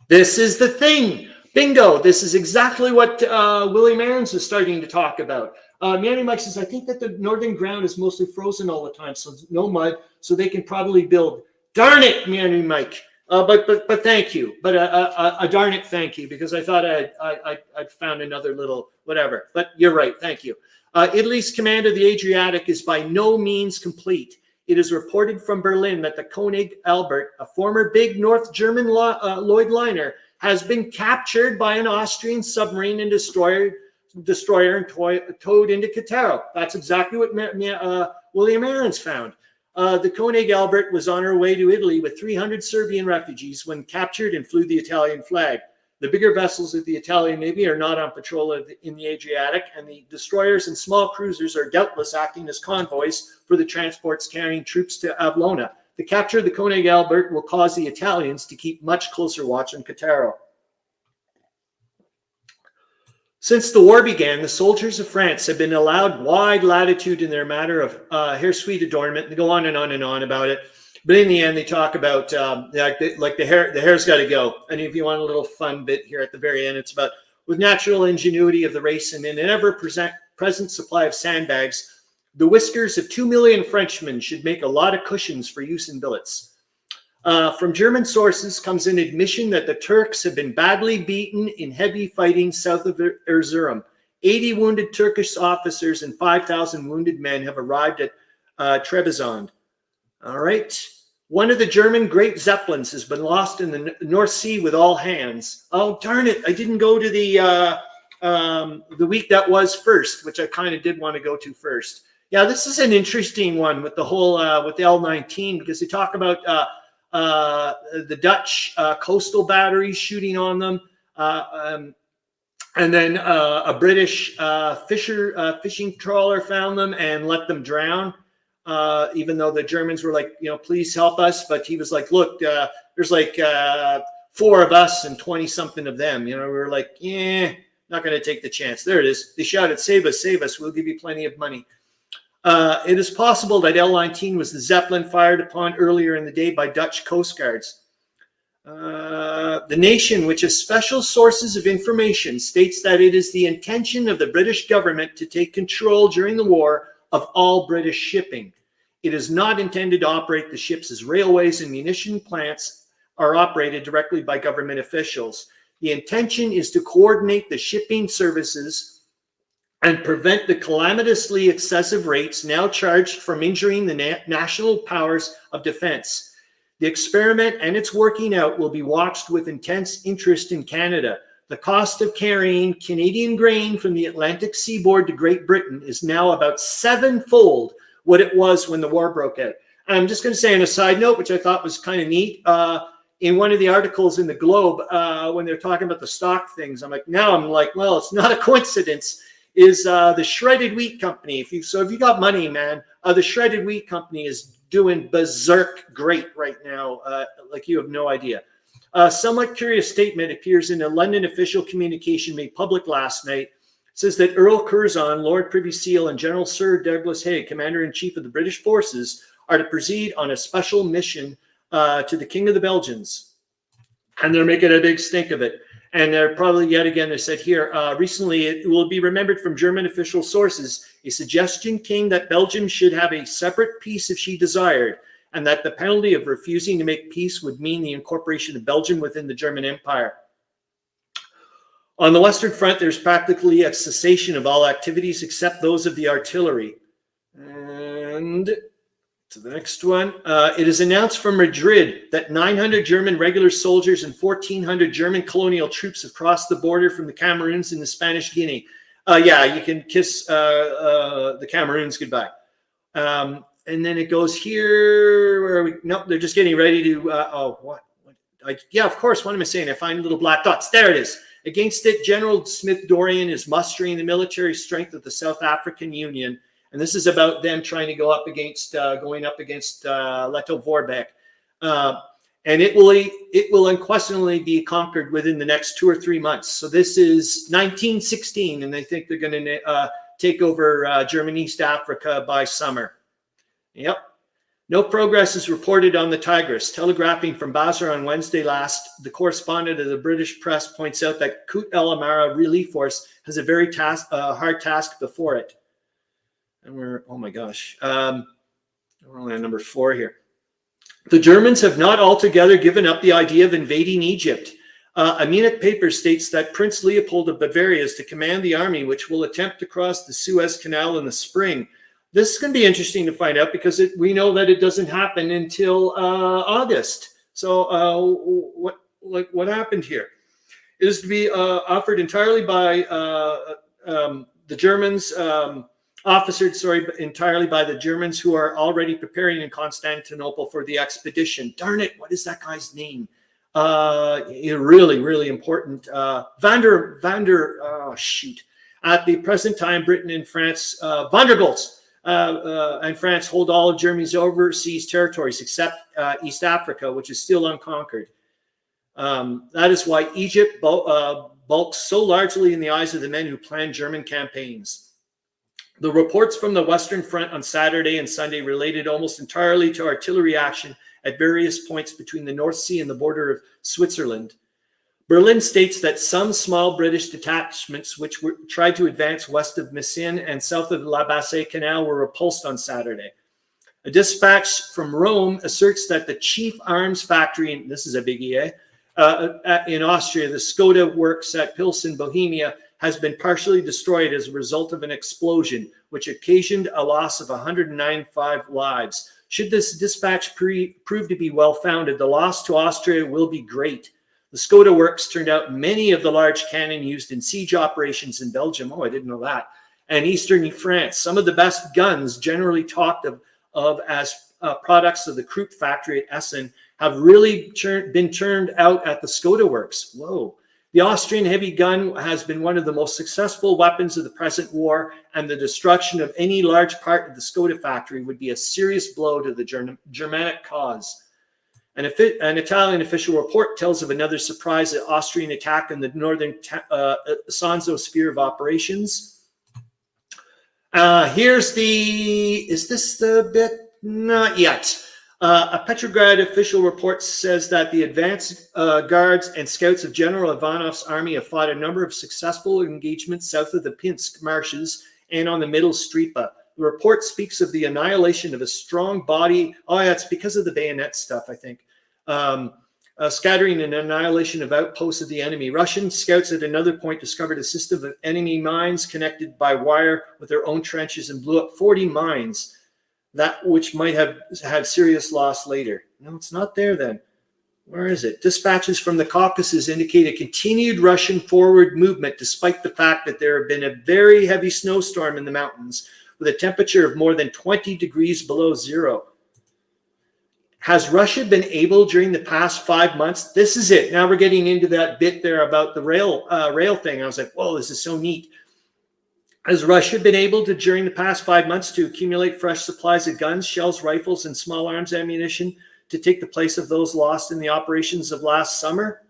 This is the thing. Bingo. This is exactly what William Arends is starting to talk about. Meandering Mike says, I think that the northern ground is mostly frozen all the time, so no mud, so they can probably build. Darn it, Meandering Mike. But thank you. But darn it, thank you, because I thought I'd found another little whatever. But you're right. Thank you. Italy's command of the Adriatic is by no means complete. It is reported from Berlin that the König Albert, a former big North German Lloyd liner, has been captured by an Austrian submarine and destroyer and towed into Cattaro. That's exactly what William Arends found. The König Albert was on her way to Italy with 300 Serbian refugees when captured and flew the Italian flag. The bigger vessels of the Italian Navy are not on patrol in the Adriatic, and the destroyers and small cruisers are doubtless acting as convoys for the transports carrying troops to Avlona. The capture of the Konig Albert will cause the Italians to keep much closer watch on Cattaro. Since the war began, the soldiers of France have been allowed wide latitude in their matter of hair suite adornment. They go on and on and on about it. But in the end, they talk about like the hair's got to go. And if you want a little fun bit here at the very end, it's about with natural ingenuity of the race and in an ever-present supply of sandbags, the whiskers of 2 million Frenchmen should make a lot of cushions for use in billets. From German sources comes an admission that the Turks have been badly beaten in heavy fighting south of Erzurum. 80 wounded Turkish officers and 5,000 wounded men have arrived at Trebizond. All right. One of the German great Zeppelins has been lost in the North Sea with all hands. Oh, darn it. I didn't go to the week that was first, which I kind of did want to go to first. Yeah, this is an interesting one with the whole, with the L-19, because they talk about the Dutch coastal batteries shooting on them. And then a British fishing trawler found them and let them drown. Even though the Germans were like, you know, please help us. But he was like, look, there's like 4 of us and 20 something of them. You know, we were like, yeah, not going to take the chance. There it is. They shouted, save us. We'll give you plenty of money. It is possible that L-19 was the Zeppelin fired upon earlier in the day by Dutch Coast Guards. The Nation, which has special sources of information, states that it is the intention of the British government to take control during the war of all British shipping. It is not intended to operate the ships as railways, and munition plants are operated directly by government officials. The intention is to coordinate the shipping services and prevent the calamitously excessive rates now charged from injuring the national powers of defense. The experiment and its working out will be watched with intense interest in Canada. The cost of carrying Canadian grain from the Atlantic seaboard to Great Britain is now about 7-fold what it was when the war broke out. And I'm just going to say on a side note, which I thought was kind of neat, in one of the articles in the Globe, when they're talking about the stock things, I'm like, well, it's not a coincidence, is the Shredded Wheat Company. If you got money, man, the Shredded Wheat Company is doing berserk great right now, like you have no idea. A somewhat curious statement appears in a London official communication made public last night. It says that Earl Curzon, Lord Privy Seal, and General Sir Douglas Haig, Commander-in-Chief of the British forces, are to proceed on a special mission to the King of the Belgians. And they're making a big stink of it. And they're probably, yet again, they said here, recently it will be remembered from German official sources, a suggestion came that Belgium should have a separate peace if she desired, and that the penalty of refusing to make peace would mean the incorporation of Belgium within the German Empire. On the Western Front, there's practically a cessation of all activities except those of the artillery. And to the next one, it is announced from Madrid that 900 German regular soldiers and 1,400 German colonial troops have crossed the border from the Cameroons and the Spanish Guinea. Yeah, you can kiss the Cameroons goodbye. And then it goes here. Where are we? Nope, they're just getting ready to. Yeah, of course. What am I saying? I find little black dots. There it is. Against it, General Smith Dorian is mustering the military strength of the South African Union. And this is about them trying to go up against, going up against Leto Vorbeck. And it will unquestionably be conquered within the next 2 or 3 months. So this is 1916, and they think they're going to take over German East Africa by summer. Yep. No progress is reported on the Tigris. Telegraphing from Basra on Wednesday last, the correspondent of the British press points out that Kut El Amara relief force has a very hard task before it. And we're, oh my gosh, we're only on number 4 here. The Germans have not altogether given up the idea of invading Egypt. A Munich paper states that Prince Leopold of Bavaria is to command the army, which will attempt to cross the Suez Canal in the spring. This is going to be interesting to find out because we know that it doesn't happen until August. So what happened here? It is to be offered entirely by the Germans, entirely by the Germans who are already preparing in Constantinople for the expedition. Darn it, what is that guy's name? Really, really important. At the present time, Britain and France, Vanderbilts and France hold all of Germany's overseas territories except East Africa, which is still unconquered. That is why Egypt bulks so largely in the eyes of the men who plan German campaigns. The reports from the Western Front on Saturday and Sunday related almost entirely to artillery action at various points between the North Sea and the border of Switzerland. Berlin states that some small British detachments which tried to advance west of Messines and south of the La Bassée Canal were repulsed on Saturday. A dispatch from Rome asserts that the chief arms factory, and this is a biggie, in Austria, the Skoda works at Pilsen, Bohemia, has been partially destroyed as a result of an explosion, which occasioned a loss of 195 lives. Should this dispatch prove to be well-founded, the loss to Austria will be great. The Skoda works turned out many of the large cannon used in siege operations in Belgium. Oh, I didn't know that. And eastern France. Some of the best guns generally talked of as products of the Krupp factory at Essen have really been turned out at the Skoda works. Whoa. The Austrian heavy gun has been one of the most successful weapons of the present war, and the destruction of any large part of the Skoda factory would be a serious blow to the Germanic cause. An Italian official report tells of another surprise Austrian attack in the northern Sonzo sphere of operations. Here's is this the bit? Not yet. A Petrograd official report says that the advance guards and scouts of General Ivanov's army have fought a number of successful engagements south of the Pinsk marshes and on the Middle Strypa. The report speaks of the annihilation of a strong body. Oh, yeah, it's because of the bayonet stuff, I think. Scattering and annihilation of outposts of the enemy. Russian scouts at another point discovered a system of enemy mines connected by wire with their own trenches and blew up 40 mines. That which might have had serious loss later. No, it's not there then. Where is it? Dispatches from the Caucasus indicate a continued Russian forward movement despite the fact that there have been a very heavy snowstorm in the mountains with a temperature of more than 20 degrees below zero. Has Russia been able during the past 5 months? This is it. Now we're getting into that bit there about the rail thing. I was like, whoa, this is so neat. Has Russia been able to, during the past 5 months, to accumulate fresh supplies of guns, shells, rifles, and small arms ammunition to take the place of those lost in the operations of last summer?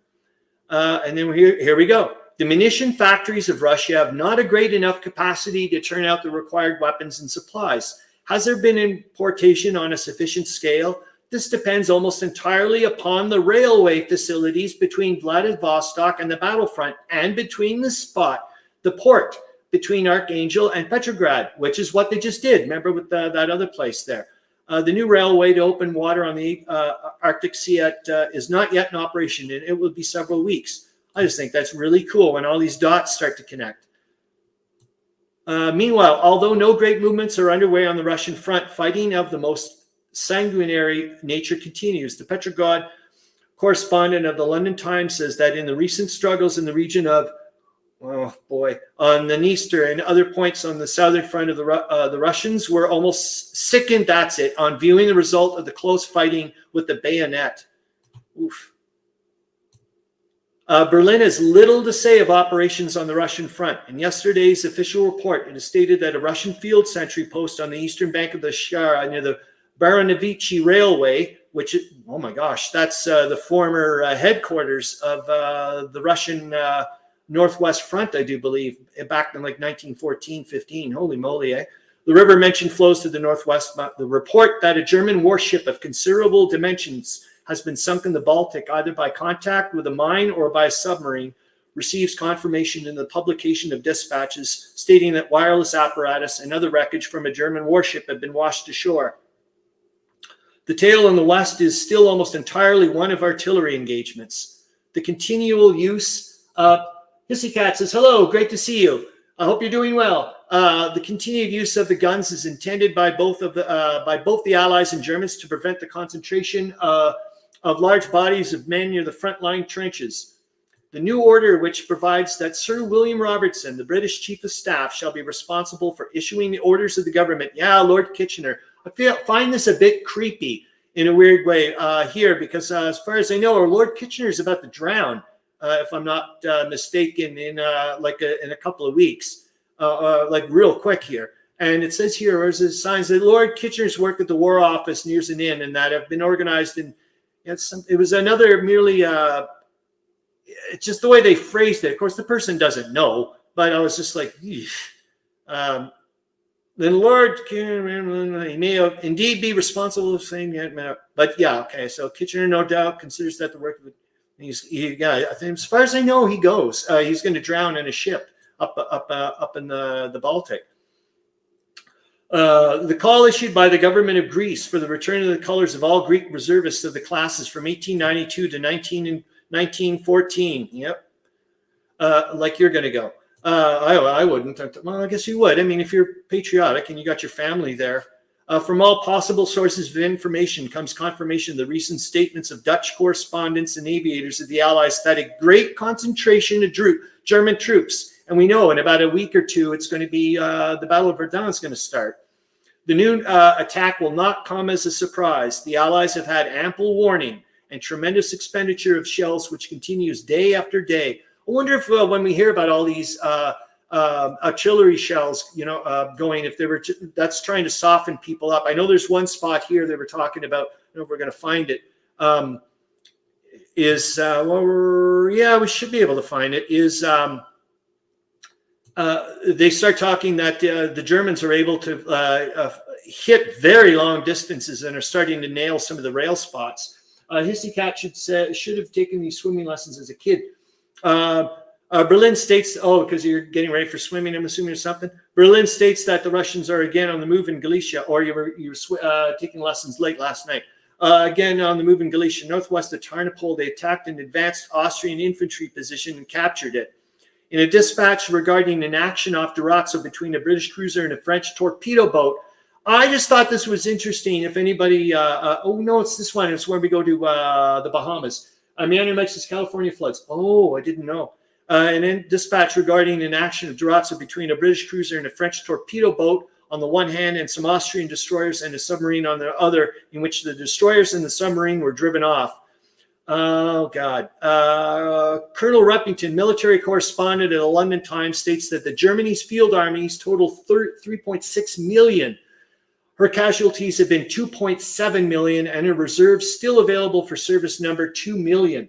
And then here we go. The munition factories of Russia have not a great enough capacity to turn out the required weapons and supplies. Has there been importation on a sufficient scale? This depends almost entirely upon the railway facilities between Vladivostok and the battlefront, and between the port, between Archangel and Petrograd, which is what they just did. Remember with that other place there. The new railway to open water on the Arctic Sea is not yet in operation, and it will be several weeks. I just think that's really cool when all these dots start to connect. Meanwhile, although no great movements are underway on the Russian front, fighting of the most sanguinary nature continues. The Petrograd correspondent of the London Times says that in the recent struggles in the region of on the Dniester and other points on the southern front of the Russians were almost sickened, that's it, on viewing the result of the close fighting with the bayonet. Oof. Berlin has little to say of operations on the Russian front. In yesterday's official report, it is stated that a Russian field sentry post on the eastern bank of the Shara near the Baranovichi Railway, which, oh my gosh, that's the former headquarters of the Russian Northwest Front, I do believe, back in like 1914-15. Holy moly, eh? The river mentioned flows to the northwest. The report that a German warship of considerable dimensions has been sunk in the Baltic, either by contact with a mine or by a submarine, receives confirmation in the publication of dispatches stating that wireless apparatus and other wreckage from a German warship have been washed ashore. The tale in the west is still almost entirely one of artillery engagements. The continual use of Hissy Cat says, hello, great to see you. I hope you're doing well. The continued use of the guns is intended by both the Allies and Germans to prevent the concentration of large bodies of men near the frontline trenches. The new order, which provides that Sir William Robertson, the British Chief of Staff, shall be responsible for issuing the orders of the government. Yeah, Lord Kitchener. I find this a bit creepy. in a weird way here, because as far as I know, our Lord Kitchener is about to drown, if I'm not mistaken, in in a couple of weeks, like real quick here. And it says here, there's the signs that Lord Kitchener's work at the War Office nears an end, and that have been organized in. It was another merely. It's just the way they phrased it. Of course, the person doesn't know, but I was just like, then Lord Kitchener, he may have indeed be responsible for saying that. But yeah, okay. So Kitchener, no doubt, considers that the work of I think as far as I know, he goes. He's going to drown in a ship up in the Baltic. The call issued by the government of Greece for the return of the colors of all Greek reservists of the classes from 1892 to 1914. Yep. Like you're going to go. I wouldn't. Well, I guess you would. I mean, if you're patriotic and you got your family there. From all possible sources of information comes confirmation of the recent statements of Dutch correspondents and aviators of the Allies that a great concentration of German troops, and we know in about a week or two it's going to be the Battle of Verdun is going to start. The new attack will not come as a surprise. The Allies have had ample warning and tremendous expenditure of shells, which continues day after day. I wonder if when we hear about all these artillery shells, going, if they were, that's trying to soften people up. I know there's one spot here they were talking about. I don't know if we're going to find it. We should be able to find it. They start talking that the Germans are able to hit very long distances and are starting to nail some of the rail spots. Hissy Cat should have taken these swimming lessons as a kid. Berlin states, because you're getting ready for swimming, I'm assuming, or something. Berlin states that the Russians are again on the move in Galicia, or you were taking lessons late last night. Again on the move in Galicia, northwest of Tarnopol, they attacked an advanced Austrian infantry position and captured it. In a dispatch regarding an action off Durazzo between a British cruiser and a French torpedo boat, I just thought this was interesting. If anybody, it's this one. It's where we go to the Bahamas. Meandering Lakes, California floods. I didn't know. And in dispatch regarding an action of Durazzo between a British cruiser and a French torpedo boat on the one hand, and some Austrian destroyers and a submarine on the other, in which the destroyers and the submarine were driven off. Oh, God. Colonel Ruppington, military correspondent at the London Times, states that the Germany's field armies total 3.6 million. Her casualties have been 2.7 million, and her reserves still available for service number 2 million.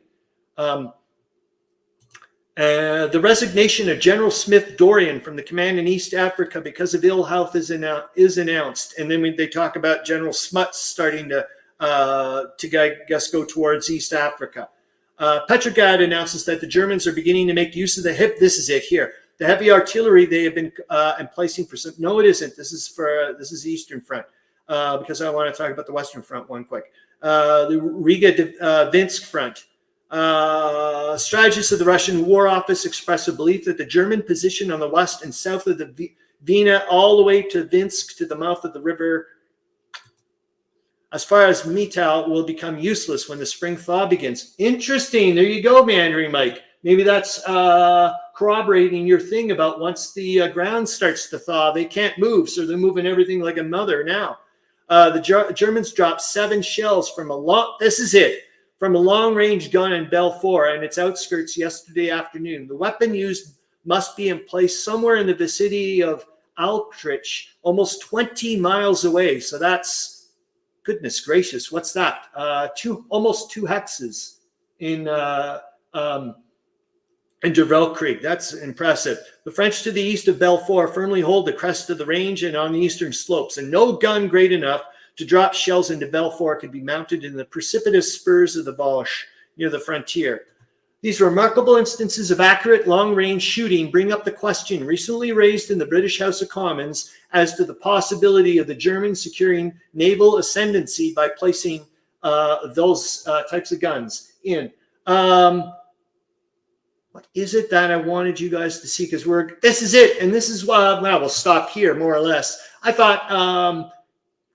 The resignation of General Smith Dorian from the command in East Africa because of ill health is announced. And then they talk about General Smuts starting to go towards East Africa. Petrograd announces that the Germans are beginning to make use of this is it here. The heavy artillery they have been emplacing for some. No, it isn't. This is the Eastern Front, because I want to talk about the Western Front one quick. The Riga-Vinsk Front. Strategists of the Russian War Office express a belief that the German position on the west and south of the Vienna, all the way to Vinsk, to the mouth of the river, as far as Mitau, will become useless when the spring thaw begins. Interesting. There you go, Meandering Mike. Maybe that's corroborating your thing about once the ground starts to thaw, they can't move, so they're moving everything like a mother now. The Germans dropped 7 shells from a long-range gun in Belfort and its outskirts yesterday afternoon. The weapon used must be in place somewhere in the vicinity of Altrich, almost 20 miles away. So that's, goodness gracious, what's that? Almost 2 hexes in Der Weltkrieg. That's impressive. The French to the east of Belfort firmly hold the crest of the range and on the eastern slopes, and no gun great enough to drop shells into Belfort could be mounted in the precipitous spurs of the Vosges near the frontier. These remarkable instances of accurate long-range shooting bring up the question recently raised in the British House of Commons as to the possibility of the Germans securing naval ascendancy by placing those types of guns in. What is it that I wanted you guys to see? Because this is it, and this is why we'll stop here, more or less. I thought,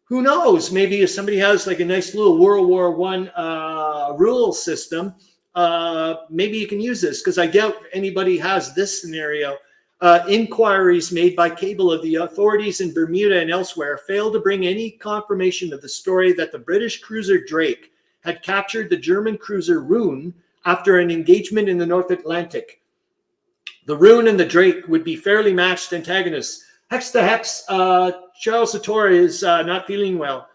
who knows? Maybe if somebody has like a nice little World War I rule system, maybe you can use this, because I doubt anybody has this scenario. inquiries made by cable of the authorities in Bermuda and elsewhere failed to bring any confirmation of the story that the British cruiser Drake had captured the German cruiser Rune after an engagement in the North Atlantic. The Rune and the Drake would be fairly matched antagonists. Hex to Hex, Charles Latora is not feeling well.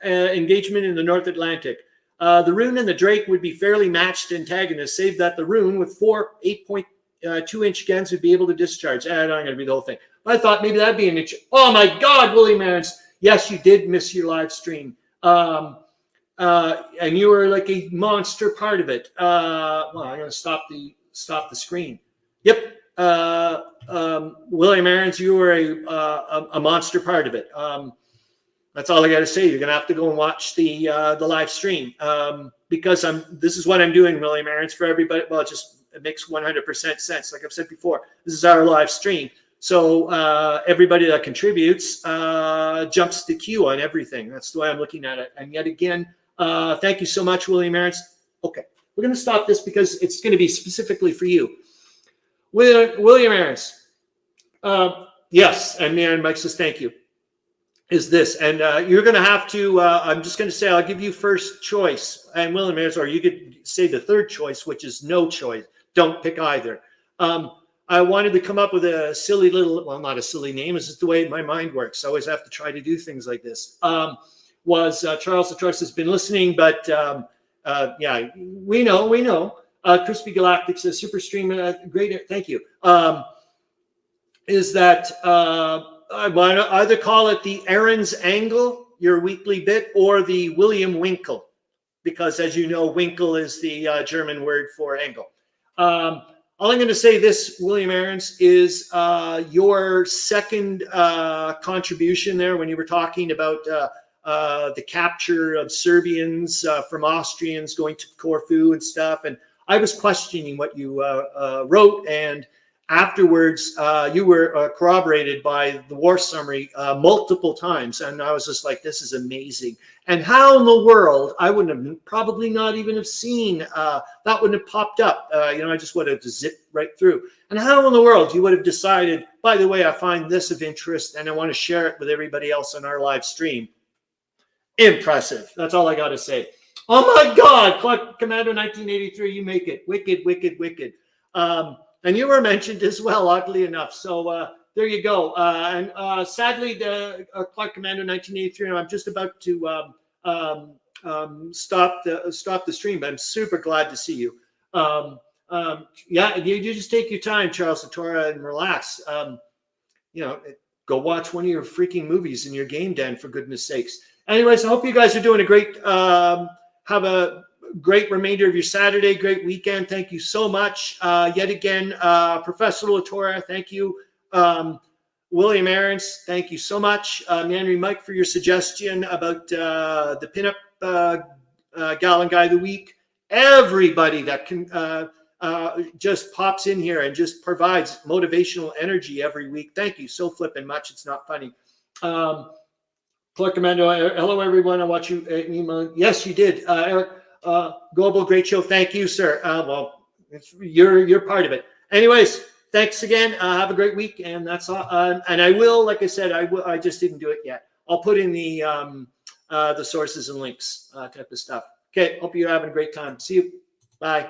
Engagement in the North Atlantic. The Rune and the Drake would be fairly matched antagonists, save that the Rune with 4 8.2-inch guns would be able to discharge. I'm not going to read the whole thing. But I thought maybe that'd be an inch. Oh my God, William Arends. Yes, you did miss your live stream. And you were like a monster part of it. Well, I'm going to stop the screen. Yep. William Arends, you were a monster part of it. That's all I got to say. You're going to have to go and watch the live stream because this is what I'm doing, William Arends, for everybody. Well, it makes 100% sense. Like I've said before, this is our live stream. So everybody that contributes jumps the queue on everything. That's the way I'm looking at it. And yet again, thank you so much, William Arends. Okay, we're going to stop this because it's going to be specifically for you. William Arends. Yes, and Meandering Mike says thank you. Is this, and you're going to have to, I'm just going to say, I'll give you first choice, and William Arends, or you could say the third choice, which is no choice. Don't pick either. I wanted to come up with a silly little, well, not a silly name, it's just the way my mind works. I always have to try to do things like this. Charles Latora has been listening, but yeah, we know. Chrispy Galactic says, super stream, great, thank you. Is that, I want to either call it the Arends angle, your weekly bit, or the William Winkle, because as you know, Winkle is the German word for angle. All I'm going to say this, William Arends, is your second contribution there when you were talking about the capture of Serbians from Austrians going to Corfu and stuff. And I was questioning what you wrote, and afterwards, you were corroborated by the war summary multiple times, and I was just like, "This is amazing!" And how in the world I wouldn't have probably not even have seen that wouldn't have popped up. I just would have zipped right through. And how in the world you would have decided? By the way, I find this of interest, and I want to share it with everybody else on our live stream. Impressive. That's all I got to say. Oh my God, Clark Commander 1983, you make it wicked, wicked, wicked. And you were mentioned as well, oddly enough. So there you go. And sadly, the Clark Commander 1983. I'm just about to stop the stream, but I'm super glad to see you. Yeah, you just take your time, Charles Latora, and relax. Go watch one of your freaking movies in your game den, for goodness sakes. Anyways, I hope you guys are doing a great. Have a great remainder of your Saturday, great weekend. Thank you so much. Yet again, Professor Latora, thank you. William Arends, thank you so much. Meandering Mike for your suggestion about the Pinup Gal Guy of the week. Everybody that can just pops in here and just provides motivational energy every week. Thank you so flipping much. It's not funny. Clark Commando, hello everyone. I watch you. Yes, you did. Eric, Global, great show. Thank you, sir. Well, you're part of it. Anyways, thanks again. Have a great week, and that's all. And I will, like I said, I just didn't do it yet. I'll put in the sources and links type of stuff. Okay. Hope you're having a great time. See you. Bye.